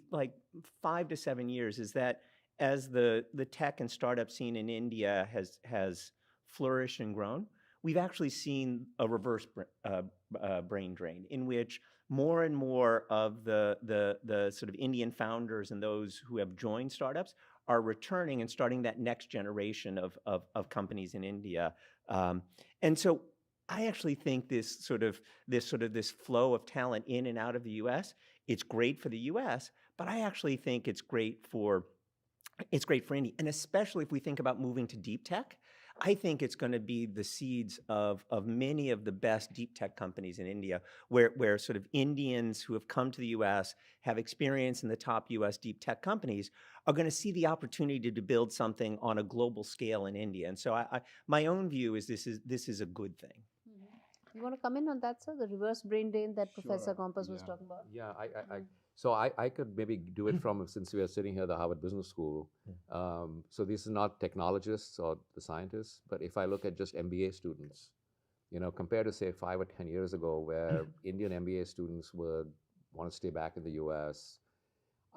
5 to 7 years is that as the tech and startup scene in India has flourished and grown, we've actually seen a reverse brain drain in which more and more of the sort of Indian founders and those who have joined startups are returning and starting that next generation of companies in India. And so I actually think this flow of talent in and out of the US, it's great for the US, but I actually think it's great for India. And especially if we think about moving to deep tech, I think it's going to be the seeds of many of the best deep tech companies in India, where sort of Indians who have come to the US, have experience in the top US deep tech companies, are going to see the opportunity to build something on a global scale in India. And so my own view is this is a good thing. Mm-hmm. You want to comment on that, sir? The reverse brain drain that Professor Gompas was talking about? Yeah, So I could maybe do it from, since we are sitting here at the Harvard Business School. So these are not technologists or the scientists, but if I look at just MBA students, compared to say 5 or 10 years ago, where Indian MBA students would want to stay back in the US,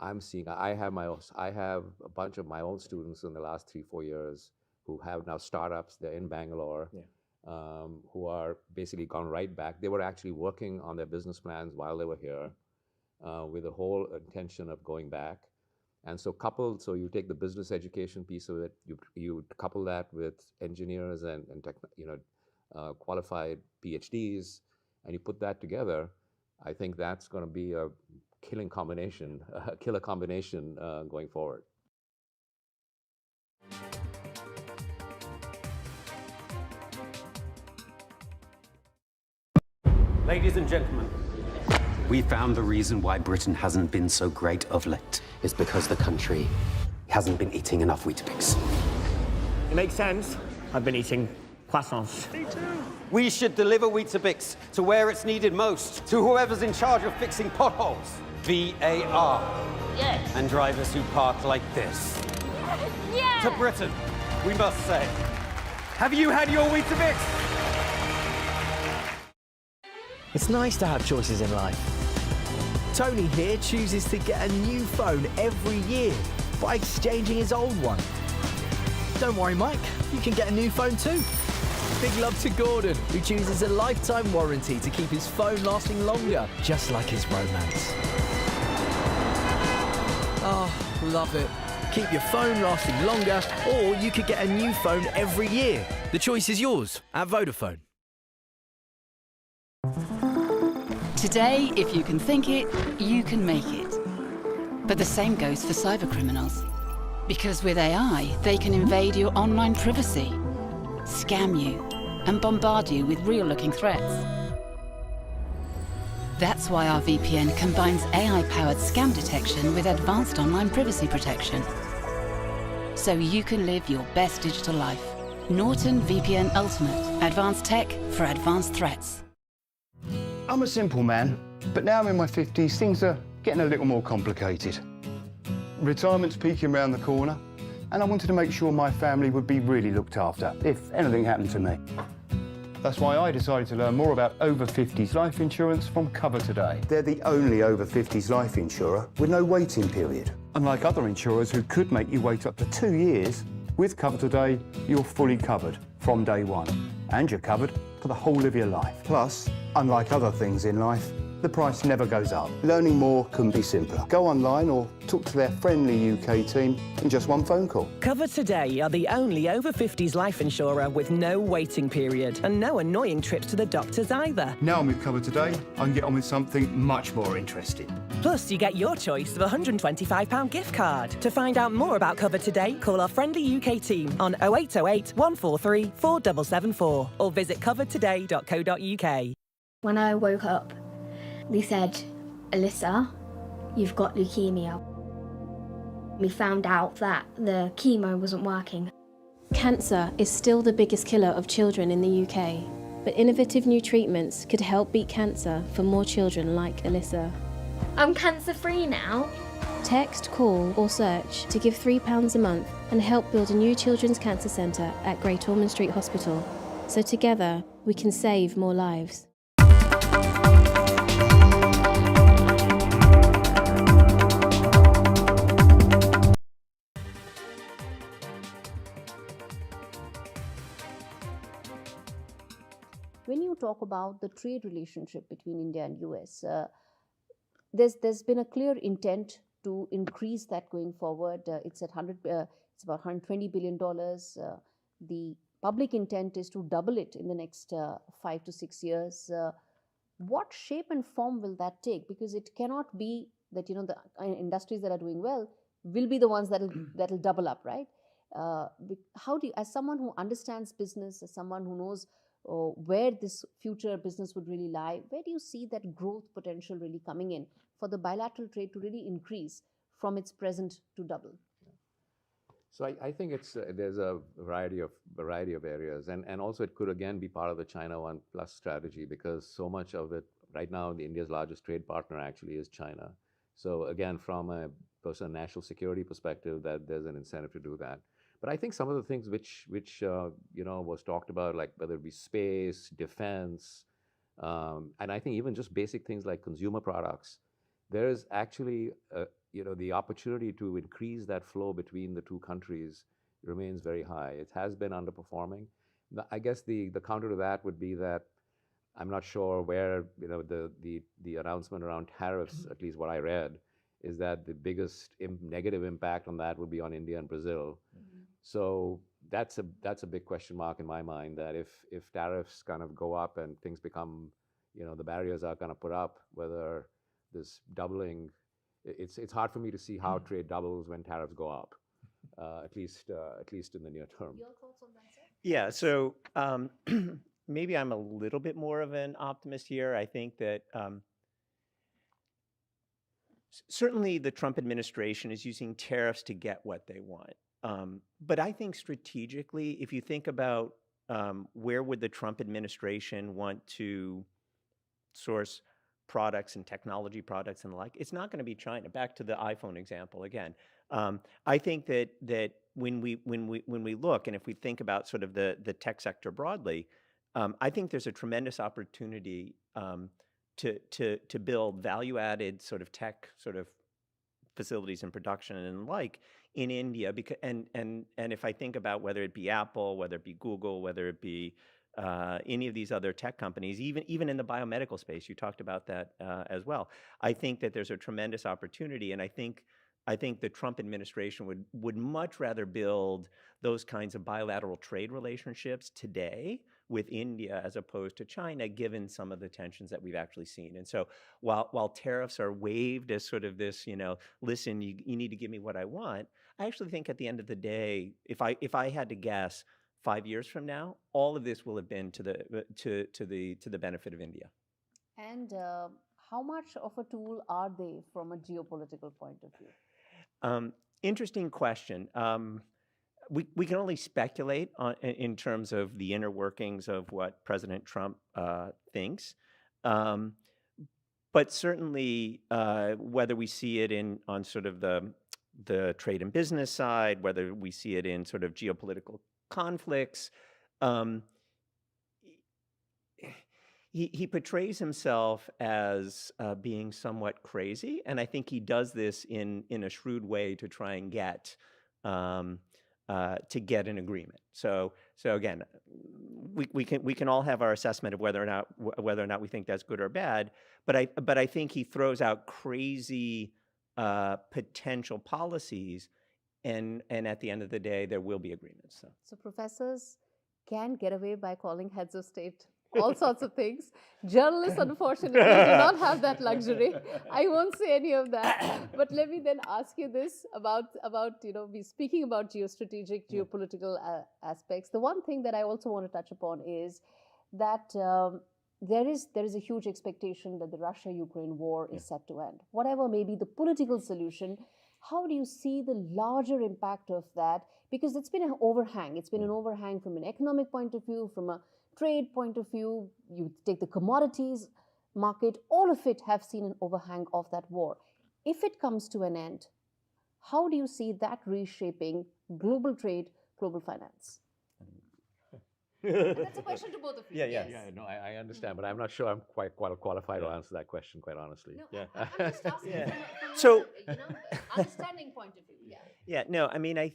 I'm seeing, I have a bunch of my own students in the last 3-4 years who have now startups. They're in Bangalore, who are basically gone right back. They were actually working on their business plans while they were here. With the whole intention of going back. And so you take the business education piece of it, you couple that with engineers and qualified PhDs, and you put that together, I think that's going to be a killer combination going forward. Ladies and gentlemen, we found the reason why Britain hasn't been so great of late is because the country hasn't been eating enough Weetabix. It makes sense. I've been eating croissants. Me too. We should deliver Weetabix to where it's needed most, to whoever's in charge of fixing potholes. VAR. Yes. And drivers who park like this. Yeah. To Britain, we must say, have you had your Weetabix? It's nice to have choices in life. Tony here chooses to get a new phone every year by exchanging his old one. Don't worry, Mike, you can get a new phone too. Big love to Gordon, who chooses a lifetime warranty to keep his phone lasting longer, just like his romance. Oh, love it. Keep your phone lasting longer, or you could get a new phone every year. The choice is yours at Vodafone. Today, if you can think it, you can make it. But the same goes for cybercriminals. Because with AI, they can invade your online privacy, scam you, and bombard you with real-looking threats. That's why our VPN combines AI-powered scam detection with advanced online privacy protection. So you can live your best digital life. Norton VPN Ultimate. Advanced tech for advanced threats. I'm a simple man, but now I'm in my 50s, things are getting a little more complicated. Retirement's peeking around the corner, and I wanted to make sure my family would be really looked after if anything happened to me. That's why I decided to learn more about over 50s life insurance from Cover Today. They're the only over 50s life insurer with no waiting period. Unlike other insurers who could make you wait up to 2 years, with Cover Today, you're fully covered from day one. And you're covered for the whole of your life. Plus, unlike other things in life, the price never goes up. Learning more can be simpler. Go online or talk to their friendly UK team in just one phone call. Cover Today are the only over 50s life insurer with no waiting period and no annoying trips to the doctors either. Now I'm with Cover Today, I can get on with something much more interesting. Plus, you get your choice of a £125 gift card. To find out more about Cover Today, call our friendly UK team on 0808 143 4774 or visit covertoday.co.uk. When I woke up, they said, Alyssa, you've got leukemia. We found out that the chemo wasn't working. Cancer is still the biggest killer of children in the UK, but innovative new treatments could help beat cancer for more children like Alyssa. I'm cancer-free now. Text, call or search to give £3 a month and help build a new children's cancer centre at Great Ormond Street Hospital. So together, we can save more lives. When you talk about the trade relationship between India and US, there's been a clear intent to increase that going forward. It's about $120 billion. The public intent is to double it in the next 5 to 6 years. What shape and form will that take? Because it cannot be that the industries that are doing well will be the ones that'll double up, right? How do you, as someone who understands business, as someone who knows where this future business would really lie, where do you see that growth potential really coming in for the bilateral trade to really increase from its present to double? So I think there's a variety of areas, and also it could again be part of the China 1+ strategy, because so much of it right now, India's largest trade partner actually is China. So again, from a personal national security perspective, that there's an incentive to do that. But I think some of the things which was talked about, like whether it be space, defense, and I think even just basic things like consumer products, there is actually the opportunity to increase that flow between the two countries remains very high. It has been underperforming. I guess the counter to that would be that I'm not sure where the announcement around tariffs, at least what I read, is that the biggest negative impact on that would be on India and Brazil. So that's a big question mark in my mind, that if tariffs kind of go up and things become, the barriers are kind of put up, whether this doubling, it's hard for me to see how trade doubles when tariffs go up, at least in the near term. Your thoughts on that, sir? Yeah, so maybe I'm a little bit more of an optimist here. I think that certainly the Trump administration is using tariffs to get what they want. But I think strategically, if you think about where would the Trump administration want to source products and technology products and the like, it's not going to be China. Back to the iPhone example again. I think that when we look, and if we think about sort of the tech sector broadly, I think there's a tremendous opportunity to build value-added sort of tech sort of facilities and production and like in India, because and if I think about whether it be Apple, whether it be Google, whether it be any of these other tech companies, even in the biomedical space, you talked about that as well. I think that there's a tremendous opportunity, and I think the Trump administration would much rather build those kinds of bilateral trade relationships today with India as opposed to China, given some of the tensions that we've actually seen. And so while tariffs are waived as sort of this, listen, you need to give me what I want, I actually think at the end of the day, if I had to guess, 5 years from now, all of this will have been to the benefit of India. And how much of a tool are they from a geopolitical point of view? Interesting question. We can only speculate in terms of the inner workings of what President Trump thinks. But certainly, whether we see it on sort of the trade and business side, whether we see it in sort of geopolitical conflicts, he portrays himself as being somewhat crazy, and I think he does this in a shrewd way to try and get an agreement. So again, we can all have our assessment of whether or not we think that's good or bad, but I think he throws out crazy potential policies, and at the end of the day, there will be agreements. So professors can get away by calling heads of state all sorts of things. Journalists, unfortunately, do not have that luxury. I won't say any of that. But let me then ask you this about we speaking about geostrategic, geopolitical aspects. The one thing that I also want to touch upon is that there is a huge expectation that the Russia-Ukraine war is set to end. Whatever may be the political solution, how do you see the larger impact of that? Because it's been an overhang. It's been an overhang from an economic point of view, from a trade point of view. You take the commodities market, all of it have seen an overhang of that war. If it comes to an end, how do you see that reshaping global trade, global finance? And that's a question to both of you. Yeah. No, I understand, but I'm not sure I'm quite qualified to answer that question, quite honestly. No, I'm just asking from So, understanding point of view. Yeah, no, I mean,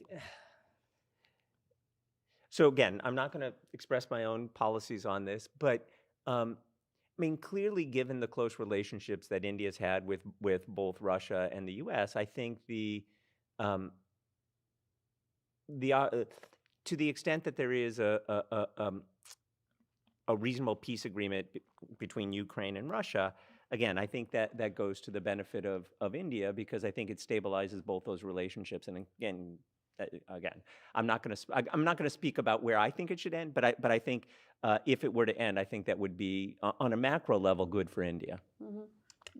so again, I'm not going to express my own policies on this, but I mean, clearly, given the close relationships that India's had with both Russia and the U.S., I think to the extent that there is a reasonable peace agreement between Ukraine and Russia, again, I think that goes to the benefit of India, because I think it stabilizes both those relationships. And again, I'm not going to speak about where I think it should end, but I think if it were to end, I think that would be on a macro level good for India. Mm-hmm.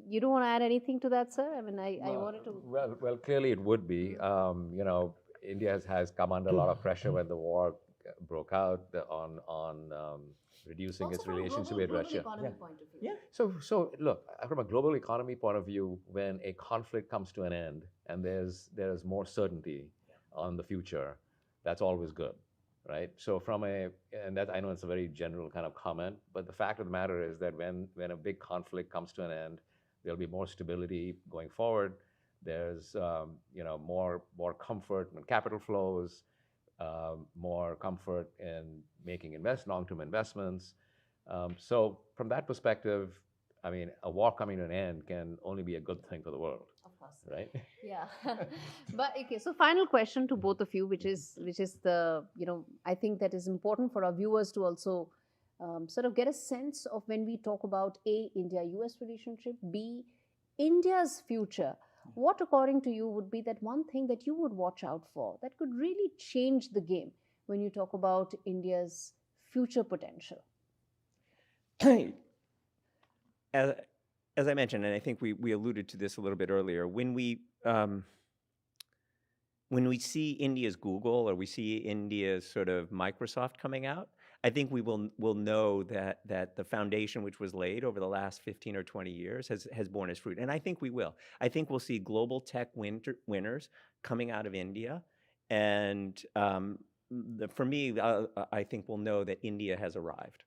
You don't want to add anything to that, sir? I mean, I wanted to. Well, clearly it would be. India has come under a lot of pressure when the war broke out on reducing also its relationship with Russia. Economy point of view. So look, from a global economy point of view, when a conflict comes to an end and there's more certainty on the future, that's always good, right? So and that, I know it's a very general kind of comment, but the fact of the matter is that when a big conflict comes to an end, there'll be more stability going forward. There's more comfort in capital flows, more comfort in making long-term investments. So from that perspective, I mean, a war coming to an end can only be a good thing for the world. Of course. right? Yeah. But okay, so final question to both of you, which is the, I think that is important for our viewers to also sort of get a sense of when we talk about A, India-US relationship, B, India's future. What, according to you, would be that one thing that you would watch out for that could really change the game when you talk about India's future potential? As I mentioned, and I think we alluded to this a little bit earlier, when we see India's Google or we see India's sort of Microsoft coming out, I think we will know that the foundation which was laid over the last 15 or 20 years has borne its fruit. And I think we will. I think we'll see global tech winners coming out of India. And for me, I think we'll know that India has arrived.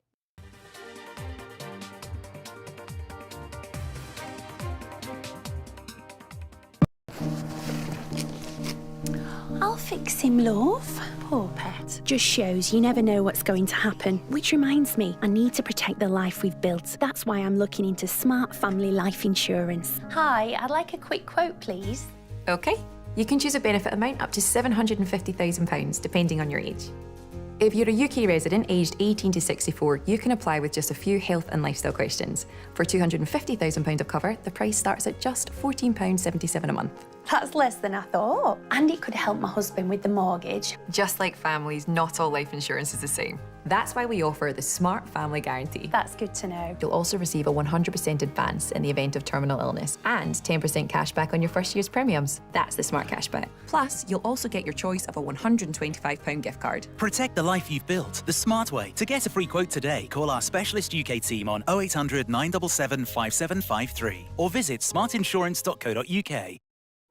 I'll fix him, love. Poor pet. Just shows you never know what's going to happen. Which reminds me, I need to protect the life we've built. That's why I'm looking into smart family life insurance. Hi, I'd like a quick quote, please. OK. You can choose a benefit amount up to £750,000, depending on your age. If you're a UK resident aged 18 to 64, you can apply with just a few health and lifestyle questions. For £250,000 of cover, the price starts at just £14.77 a month. That's less than I thought. And it could help my husband with the mortgage. Just like families, not all life insurance is the same. That's why we offer the Smart Family Guarantee. That's good to know. You'll also receive a 100% advance in the event of terminal illness and 10% cash back on your first year's premiums. That's the Smart Cashback. Plus, you'll also get your choice of a £125 gift card. Protect the life you've built the smart way. To get a free quote today, call our specialist UK team on 0800 977 5753 or visit smartinsurance.co.uk.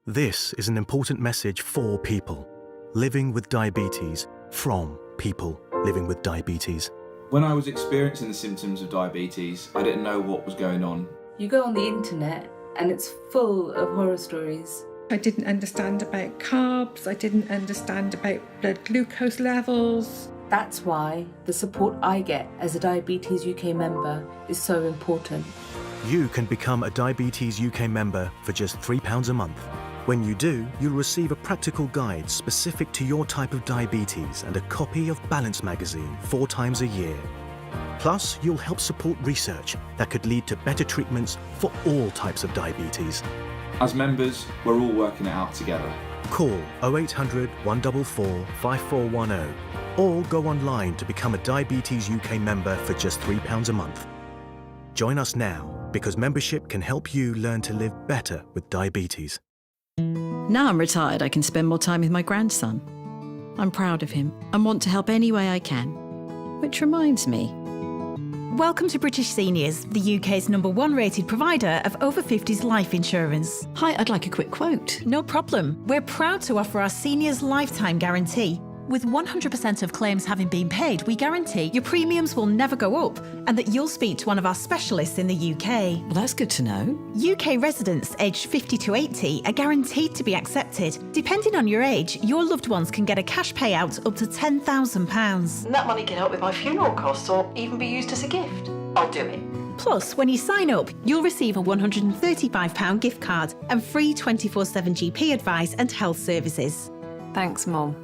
This is an important message for people living with diabetes from people living with diabetes. When I was experiencing the symptoms of diabetes, I didn't know what was going on. You go on the internet and it's full of horror stories. I didn't understand about carbs, I didn't understand about blood glucose levels. That's why the support I get as a Diabetes UK member is so important. You can become a Diabetes UK member for just £3 a month. When you do, you'll receive a practical guide specific to your type of diabetes and a copy of Balance magazine 4 times a year. Plus, you'll help support research that could lead to better treatments for all types of diabetes. As members, we're all working it out together. Call 0800 144 5410 or go online to become a Diabetes UK member for just £3 a month. Join us now because membership can help you learn to live better with diabetes. Now I'm retired, I can spend more time with my grandson. I'm proud of him and want to help any way I can. Which reminds me. Welcome to British Seniors, the UK's #1 rated provider of over 50s life insurance. Hi, I'd like a quick quote. No problem. We're proud to offer our seniors lifetime guarantee. With 100% of claims having been paid, we guarantee your premiums will never go up and that you'll speak to one of our specialists in the UK. Well, that's good to know. UK residents aged 50 to 80 are guaranteed to be accepted. Depending on your age, your loved ones can get a cash payout up to £10,000. And that money can help with my funeral costs or even be used as a gift. I'll do it. Plus, when you sign up, you'll receive a £135 gift card and free 24/7 GP advice and health services. Thanks, Mum,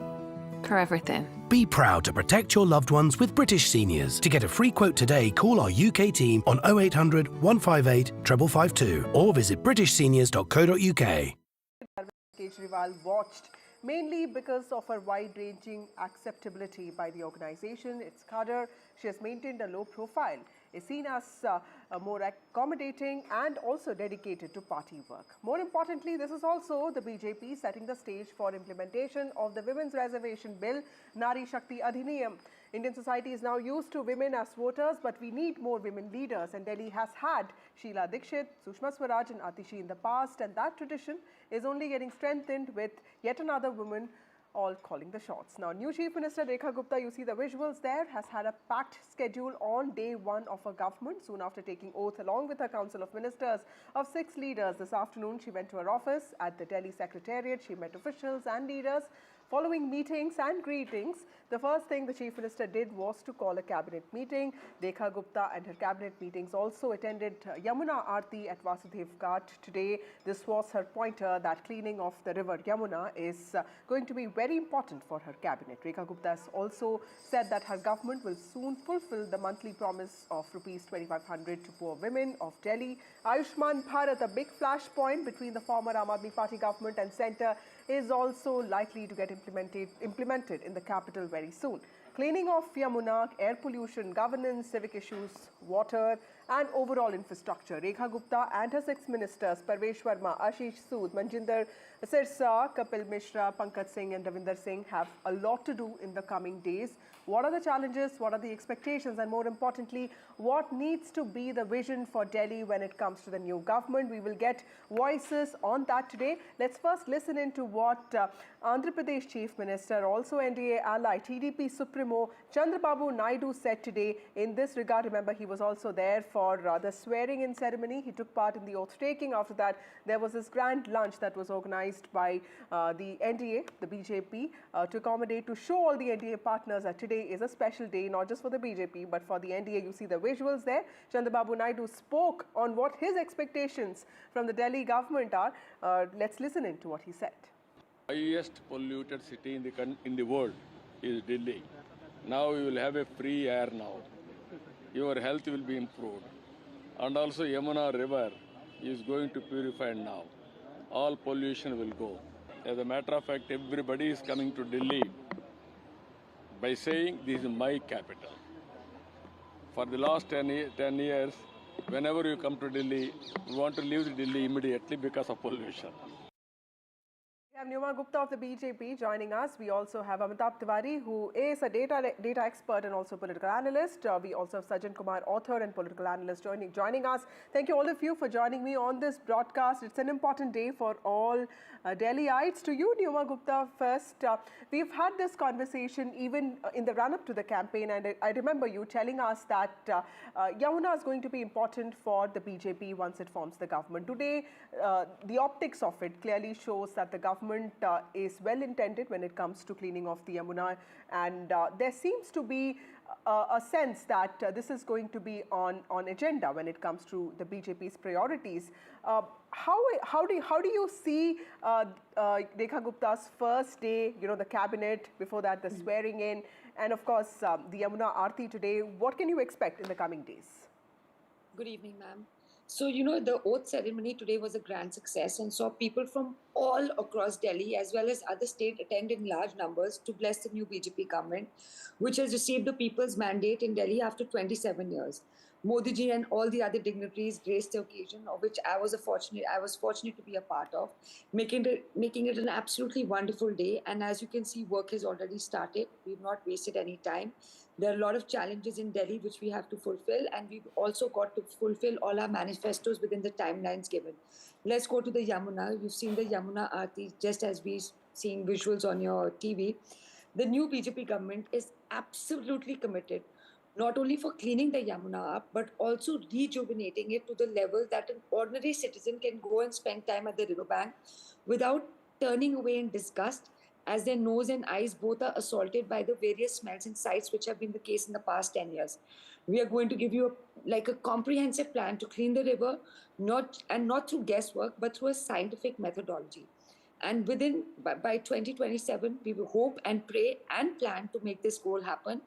for everything. Be proud to protect your loved ones with British Seniors. To get a free quote today, call our UK team on 0800 158 552 or visit britishseniors.co.uk. Kejriwal watched, mainly because of her wide-ranging acceptability by the organisation, its cadre. She has maintained a low profile, is seen as more accommodating and also dedicated to party work. More importantly, this is also the BJP setting the stage for implementation of the Women's Reservation Bill, Nari Shakti Adhiniyam. Indian society is now used to women as voters, but we need more women leaders, and Delhi has had Sheila Dikshit, Sushma Swaraj and Atishi in the past, and that tradition is only getting strengthened with yet another woman all calling the shots. Now, new Chief Minister Rekha Gupta, you see the visuals there, has had a packed schedule on day one of her government. Soon after taking oath, along with her Council of Ministers of 6 leaders, this afternoon she went to her office at the Delhi Secretariat. She met officials and leaders. Following meetings and greetings, the first thing the Chief Minister did was to call a cabinet meeting. Rekha Gupta and her cabinet meetings also attended Yamuna Aarti at Vasudev Ghat today. This was her pointer that cleaning of the river Yamuna is going to be very important for her cabinet. Rekha Gupta has also said that her government will soon fulfill the monthly promise of Rs 2,500 to poor women of Delhi. Ayushman Bharat, a big flashpoint between the former Aam Aadmi Party government and centre, is also likely to get implemented in the capital very soon. Cleaning of Yamuna, air pollution, governance, civic issues, water and overall infrastructure. Rekha Gupta and her 6 ministers, Parvesh Verma, Ashish Sood, Manjinder Sirsa, Kapil Mishra, Pankaj Singh and Ravinder Singh have a lot to do in the coming days. What are the challenges, what are the expectations, and more importantly, what needs to be the vision for Delhi when it comes to the new government? We will get voices on that today. Let's first listen into what Andhra Pradesh Chief Minister, also NDA ally, TDP Supremo Chandrababu Naidu said today in this regard. Remember, he was also there for the swearing-in ceremony. He took part in the oath-taking. After that, there was this grand lunch that was organized by the NDA, the BJP, to accommodate, to show all the NDA partners that today is a special day, not just for the BJP, but for the NDA. You see the visuals there. Chandrababu Naidu spoke on what his expectations from the Delhi government are. Let's listen into what he said. Highest polluted city in the world is Delhi. Now you will have a free air now. Your health will be improved. And also Yamuna river is going to purify now. All pollution will go. As a matter of fact, everybody is coming to Delhi by saying this is my capital. For the last 10 years, whenever you come to Delhi, you want to leave Delhi immediately because of pollution. We have Nyuma Gupta of the BJP joining us. We also have Amitabh Tiwari, who is a data expert and also political analyst. We also have Sajjan Kumar, author and political analyst, joining us. Thank you all of you for joining me on this broadcast. It's an important day for all Delhiites. To you, Nyuma Gupta, first. We've had this conversation even in the run-up to the campaign, and I remember you telling us that Yamuna is going to be important for the BJP once it forms the government. Today, the optics of it clearly shows that the government is well intended when it comes to cleaning of the Yamuna, and there seems to be a sense that this is going to be on agenda when it comes to the BJP's priorities. How do you see Rekha Gupta's first day, the cabinet, before that the swearing in, and of course the Yamuna Aarti today? What can you expect in the coming days? Good evening, ma'am. So, the oath ceremony today was a grand success and saw people from all across Delhi as well as other states attend in large numbers to bless the new BJP government, which has received the people's mandate in Delhi after 27 years. Modi ji and all the other dignitaries graced the occasion, of which I was fortunate to be a part of, making it an absolutely wonderful day. And as you can see, work has already started. We've not wasted any time. There are a lot of challenges in Delhi which we have to fulfill, and we've also got to fulfill all our manifestos within the timelines given. Let's go to the Yamuna. You've seen the Yamuna Aarti just as we're seeing visuals on your TV. The new BJP government is absolutely committed not only for cleaning the Yamuna up, but also rejuvenating it to the level that an ordinary citizen can go and spend time at the riverbank without turning away in disgust, as their nose and eyes both are assaulted by the various smells and sights which have been the case in the past 10 years. We are going to give you a comprehensive plan to clean the river, not through guesswork, but through a scientific methodology. And by 2027, we will hope and pray and plan to make this goal happen.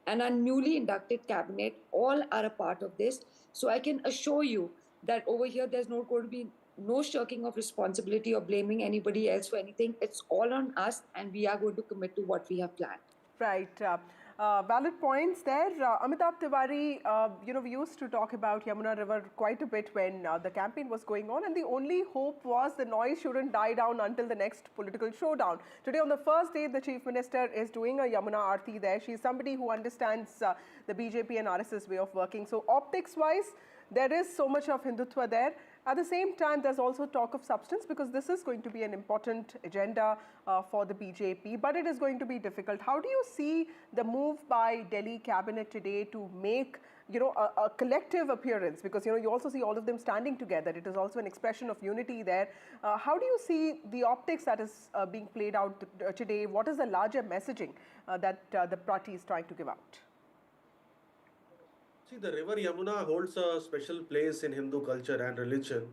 And our newly inducted cabinet all are a part of this. So I can assure you that over here, there's not going to be no shirking of responsibility or blaming anybody else for anything. It's all on us, and we are going to commit to what we have planned. Right. Valid points there. Amitabh Tiwari, we used to talk about Yamuna River quite a bit when the campaign was going on, and the only hope was the noise shouldn't die down until the next political showdown. Today, on the first day, the Chief Minister is doing a Yamuna Aarti there. She's somebody who understands the BJP and RSS way of working. So optics-wise, there is so much of Hindutva there. At the same time, there's also talk of substance, because this is going to be an important agenda for the BJP, but it is going to be difficult. How do you see the move by Delhi cabinet today to make, a collective appearance? Because, you also see all of them standing together. It is also an expression of unity there. How do you see the optics that is being played out today? What is the larger messaging that the party is trying to give out? See, the river Yamuna holds a special place in Hindu culture and religion,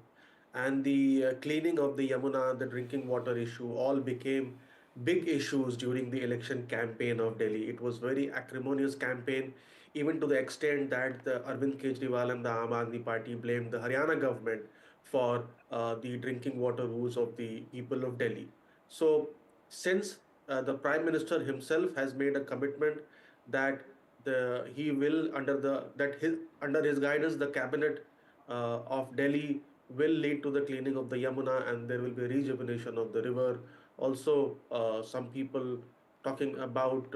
and the cleaning of the Yamuna, the drinking water issue, all became big issues during the election campaign of Delhi. It was very acrimonious campaign, even to the extent that the Arvind Kejriwal and the Aam Aadmi Party blamed the Haryana government for the drinking water rules of the people of Delhi. So, since the Prime Minister himself has made a commitment that he will, under his guidance, the cabinet of Delhi will lead to the cleaning of the Yamuna, and there will be a rejuvenation of the river. Also, some people talking about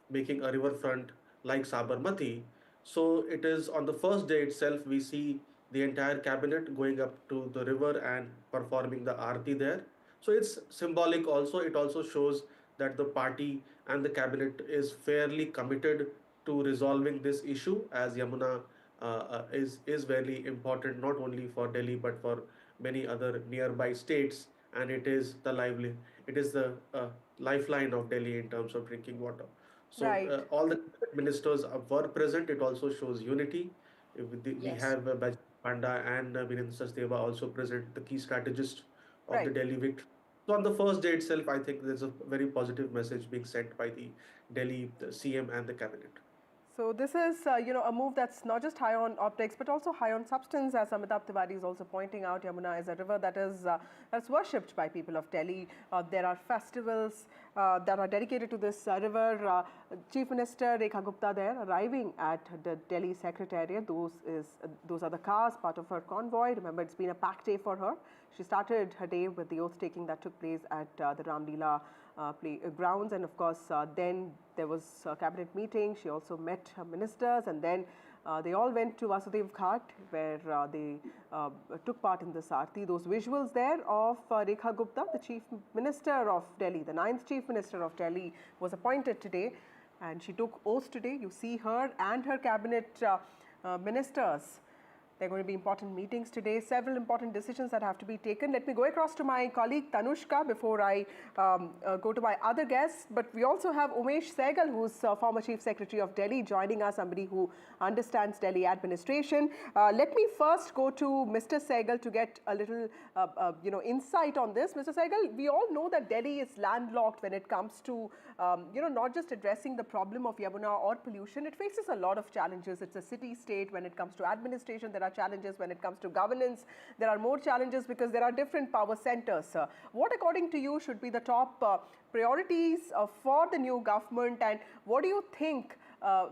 making a riverfront like Sabarmati. So it is on the first day itself, we see the entire cabinet going up to the river and performing the Aarti there. So it's symbolic also. It also shows that the party and the cabinet is fairly committed to resolving this issue, as Yamuna is very important not only for Delhi but for many other nearby states, and it is the lifeline of Delhi in terms of drinking water. So Right. All the ministers were present. It also shows unity. We have Bajrang Panda and Virendra Sachdeva also present, the key strategist of the Right. Delhi victory. So on the first day itself, I think there's a very positive message being sent by the Delhi CM and the cabinet. So this is, a move that's not just high on optics, but also high on substance, as Amitabh Dwivedi is also pointing out. Yamuna is a river that is that's worshipped by people of Delhi. There are festivals that are dedicated to this river. Chief Minister Rekha Gupta there arriving at the Delhi Secretariat. Those are the cars, part of her convoy. Remember, it's been a packed day for her. She started her day with the oath taking that took place at the Ramleela grounds, and of course then there was a cabinet meeting. She also met her ministers, and then they all went to Vasudev Ghat, where they took part in this Aarti. Those visuals there of Rekha Gupta, the Chief Minister of Delhi, the 9th Chief Minister of Delhi, was appointed today, and she took oath today. You see her and her cabinet ministers. There are going to be important meetings today, several important decisions that have to be taken. Let me go across to my colleague Tanushka before I go to my other guests. But we also have Umesh Sehgal, who's former Chief Secretary of Delhi, joining us, somebody who understands Delhi administration. Let me first go to Mr. Sehgal to get a little insight on this. Mr. Sehgal, we all know that Delhi is landlocked when it comes to not just addressing the problem of Yamuna or pollution. It faces a lot of challenges. It's a city-state. When it comes to administration, there are challenges. When it comes to governance, there are more challenges because there are different power centers. What, according to you, should be the top priorities for the new government, and what do you think,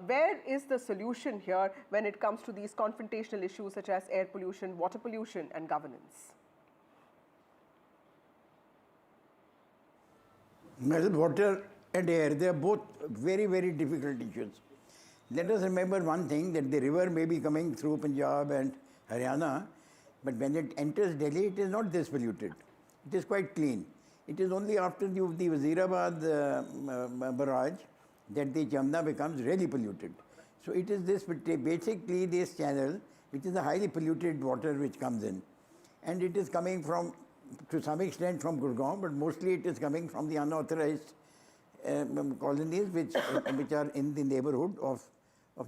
where is the solution here when it comes to these confrontational issues such as air pollution, water pollution and governance? Well, water and air, they are both very, very difficult issues. Let us remember one thing, that the river may be coming through Punjab and Haryana, but when it enters Delhi, it is not this polluted. It is quite clean. It is only after the Wazirabad barrage that the Yamuna becomes really polluted. So it is this, basically this channel, which is a highly polluted water which comes in. And it is coming from, to some extent from Gurgaon, but mostly it is coming from the unauthorized colonies which are in the neighborhood of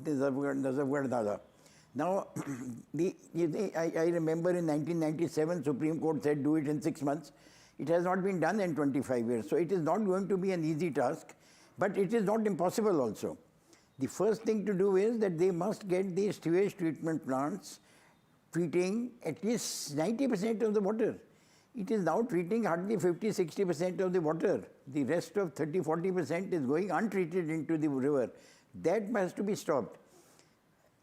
the Nazafgarh Dada. Now, I remember in 1997, Supreme Court said do it in 6 months. It has not been done in 25 years. So it is not going to be an easy task, but it is not impossible also. The first thing to do is that they must get these sewage treatment plants treating at least 90% of the water. It is now treating hardly 50-60% of the water. The rest of 30-40% is going untreated into the river. That has to be stopped.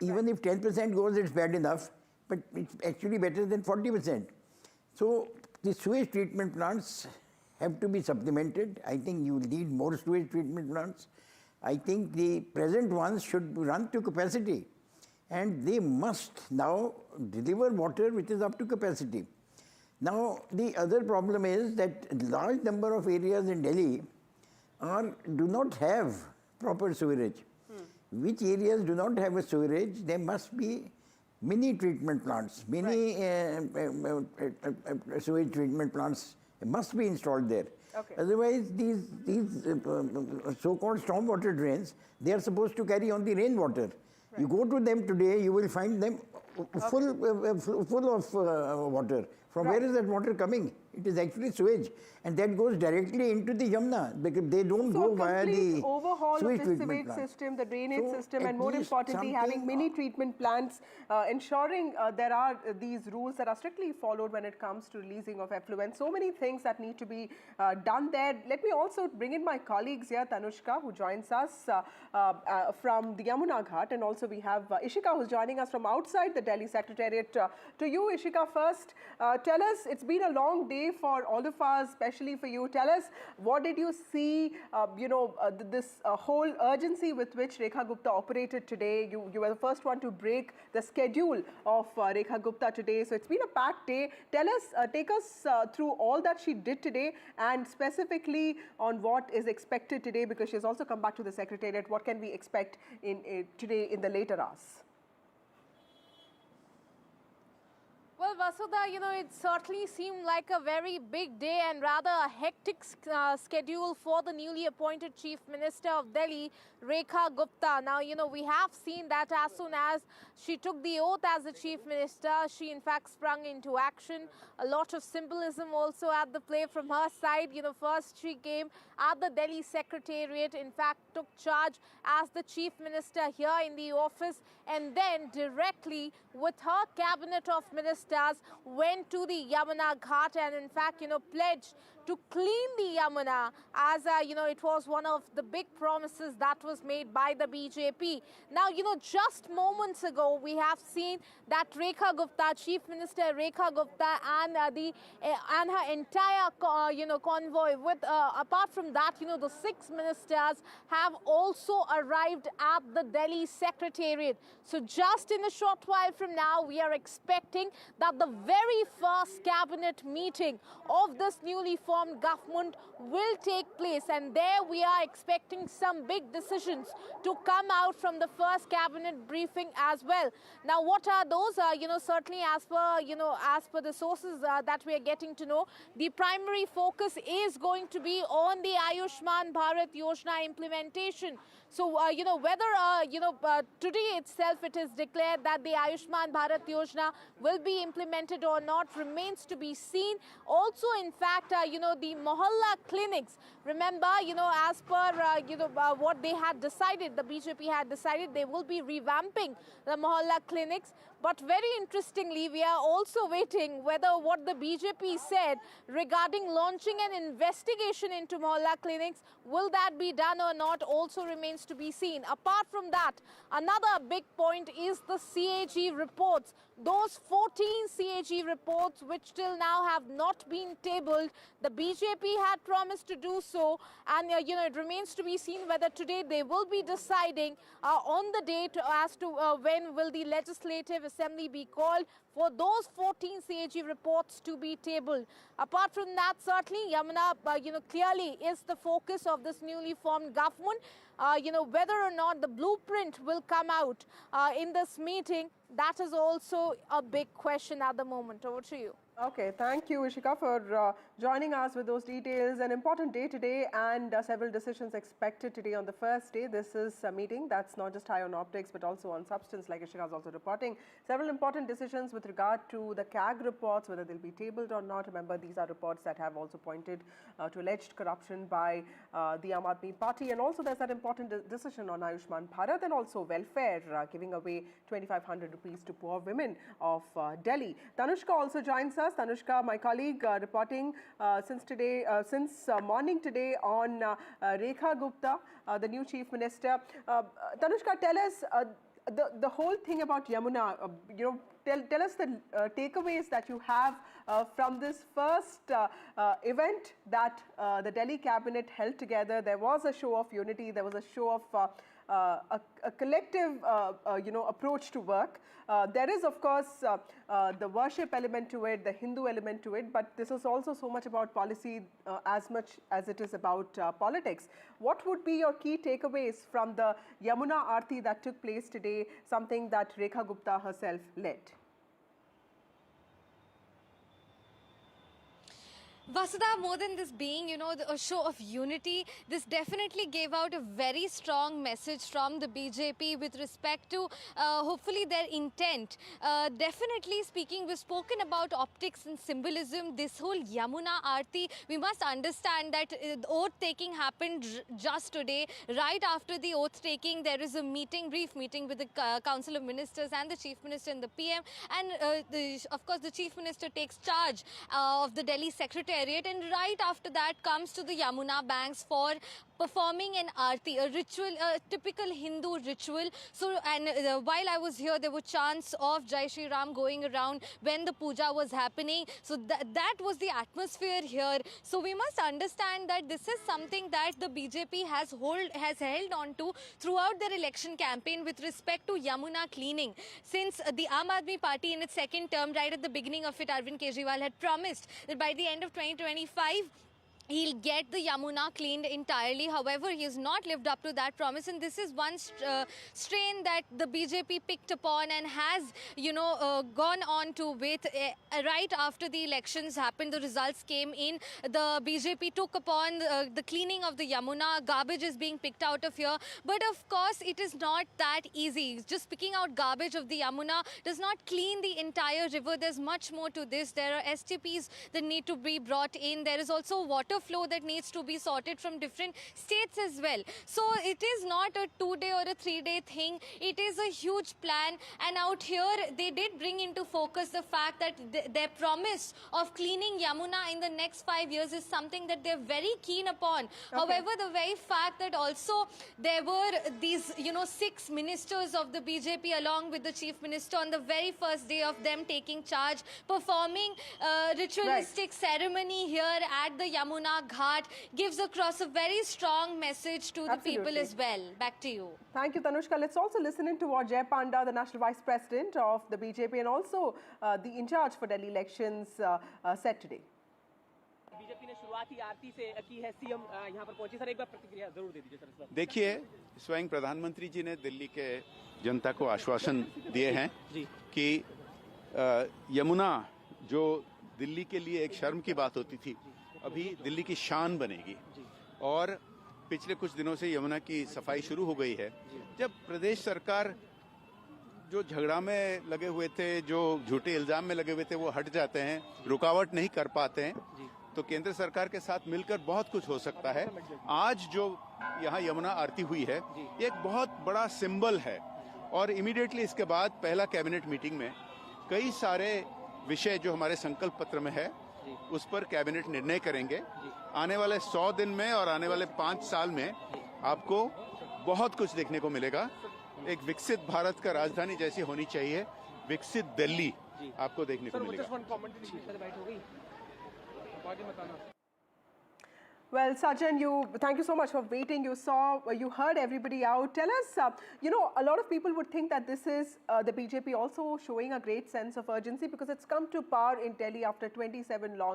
Even if 10% goes, it's bad enough, but it's actually better than 40%. So the sewage treatment plants have to be supplemented. I think you need more sewage treatment plants. I think the present ones should run to capacity. and they must now deliver water which is up to capacity. Now, the other problem is that a large number of areas in Delhi do not have proper sewerage. Which areas do not have a sewerage, there must be mini treatment plants, mini sewage treatment plants must be installed there. Okay. Otherwise, these so-called stormwater drains, they are supposed to carry on the rainwater. Right. You go to them today, you will find them full of water. From where is that water coming? It is actually sewage, and that goes directly into the Yamuna because they don't go via the overhaul sewage of the treatment sewage plant. system, the drainage So system, at and more least importantly, having something, mini treatment plants, ensuring there are these rules that are strictly followed when it comes to releasing of effluent. So many things that need to be done there. Let me also bring in my colleagues here, Tanushka, who joins us from the Yamuna Ghat, and also we have Ishika, who's joining us from outside the Delhi Secretariat. To you, Ishika, first, tell us, it's been a long day for all of us, especially for you. Tell us, what did you see, this whole urgency with which Rekha Gupta operated today? You were the first one to break the schedule of Rekha Gupta today. So it's been a packed day. Tell us, take us through all that she did today, and specifically on what is expected today, because she has also come back to the Secretariat. What can we expect today in the later hours? Well, Vasudha, it certainly seemed like a very big day and rather a hectic schedule for the newly appointed Chief Minister of Delhi, Rekha Gupta. Now, we have seen that as soon as she took the oath as the Chief Minister, she in fact sprung into action. A lot of symbolism also at the play from her side. First she came at the Delhi Secretariat, in fact took charge as the Chief Minister here in the office, and then directly with her cabinet of ministers went to the Yamuna Ghat and in fact, pledged to clean the Yamuna, as it was one of the big promises that was made by the BJP. Now, just moments ago, we have seen that Rekha Gupta, Chief Minister Rekha Gupta, and her entire convoy. With apart from that, the 6 ministers have also arrived at the Delhi Secretariat. So, just in a short while from now, we are expecting that the very first cabinet meeting of this newly formed government will take place, and there we are expecting some big decisions to come out from the first cabinet briefing as well. Now, what are those? Certainly as per the sources that we are getting to know, the primary focus is going to be on the Ayushman Bharat Yojana implementation. So, whether, today itself it is declared that the Ayushman Bharat Yojana will be implemented or not remains to be seen. Also, in fact, the Mohalla clinics, remember, as per, what they had decided, the BJP had decided they will be revamping the Mohalla clinics. But very interestingly, we are also waiting whether what the BJP said regarding launching an investigation into Mohalla clinics, will that be done or not, also remains to be seen. Apart from that, another big point is the CAG reports. Those 14 CAG reports which till now have not been tabled, the BJP had promised to do so, and it remains to be seen whether today they will be deciding on the date as to when will the Legislative Assembly be called for those 14 CAG reports to be tabled. Apart from that, certainly Yamuna, clearly is the focus of this newly formed government. Whether or not the blueprint will come out in this meeting, that is also a big question at the moment. Over to you. Okay, thank you, Ishika, for joining us with those details. An important day today, and several decisions expected today on the first day. This is a meeting that's not just high on optics, but also on substance, like Ishika is also reporting. Several important decisions with regard to the CAG reports, whether they'll be tabled or not. Remember, these are reports that have also pointed to alleged corruption by the Aam Aadmi Party. And also, there's that important decision on Ayushman Bharat and also welfare, giving away 2,500 rupees to poor women of Delhi. Tanushka also joins us. Tanushka, my colleague, reporting since morning today on Rekha Gupta, the new Chief Minister. Tanushka, tell us the whole thing about Yamuna. Tell us the takeaways that you have from this first event that the Delhi cabinet held together. There was a show of unity. There was a show of a collective, approach to work. There is, of course, the worship element to it, the Hindu element to it, but this is also so much about policy as much as it is about politics. What would be your key takeaways from the Yamuna Aarti that took place today, something that Rekha Gupta herself led? Vasudha, more than this being, a show of unity, this definitely gave out a very strong message from the BJP with respect to hopefully their intent. Definitely speaking, we've spoken about optics and symbolism. This whole Yamuna Aarti, we must understand that oath taking happened just today. Right after the oath taking, there is a brief meeting with the Council of Ministers and the Chief Minister and the PM. And of course, the Chief Minister takes charge of the Delhi Secretariat. And right after that comes to the Yamuna banks for performing an aarti, a ritual, a typical Hindu ritual. So, and while I was here, there were chants of Jai Shri Ram going around when the puja was happening. So that was the atmosphere here. So we must understand that this is something that the BJP has held on to throughout their election campaign with respect to Yamuna cleaning. Since the Aam Aadmi Party in its second term, right at the beginning of it, Arvind Kejriwal had promised that by the end of 2025, he'll get the Yamuna cleaned entirely. However, he has not lived up to that promise, and this is one strain that the BJP picked upon and has, gone on to with. Right after the elections happened, the results came in. The BJP took upon the cleaning of the Yamuna. Garbage is being picked out of here, but of course, it is not that easy. Just picking out garbage of the Yamuna does not clean the entire river. There's much more to this. There are STPs that need to be brought in. There is also water flow that needs to be sorted from different states as well. So it is not a 2-day or a 3-day thing. It is a huge plan, and out here they did bring into focus the fact that their promise of cleaning Yamuna in the next 5 years is something that they're very keen upon. Okay. However, the very fact that also there were these 6 ministers of the BJP along with the chief minister on the very first day of them taking charge, performing ritualistic ceremony here at the Yamuna Ghat, gives across a very strong message to the people as well. Back to you. Thank you, Tanushka. Let's also listen into what Jay Panda, the National Vice President of the BJP and also the in charge for Delhi elections, said today. देखिए, स्वयं प्रधानमंत्री जी ने दिल्ली के जनता को आश्वासन दिए हैं कि यमुना जो दिल्ली के लिए एक शर्म की बात होती थी, अभी दिल्ली की शान बनेगी। और पिछले कुछ दिनों से यमुना की सफाई शुरू हो गई है। जब प्रदेश सरकार जो झगड़ा में लगे हुए थे, जो झूठे इल्जाम में लगे हुए थे, वो हट जाते हैं, रुकावट नहीं कर पाते हैं, तो केंद्र सरकार के साथ मिलकर बहुत कुछ हो सकता है। आज जो यहाँ यमुना आरती हुई है, ये एक बहुत बड़ा सिंबल है। और इमीडिएटली इसके बाद पहला कैबिनेट मीटिंग में कई सारे विषय जो हमारे संकल्प पत्र में है, उस पर कैबिनेट निर्णय करेंगे। आने वाले 100 दिन में और आने वाले 5 साल में आपको बहुत कुछ देखने को मिलेगा। एक विकसित भारत का राजधानी जैसी होनी चाहिए, विकसित दिल्ली आपको देखने को मिलेगा। Well, Sajan, thank you so much for waiting. You heard everybody out. Tell us, a lot of people would think that this is the BJP also showing a great sense of urgency because it's come to power in Delhi after 27 long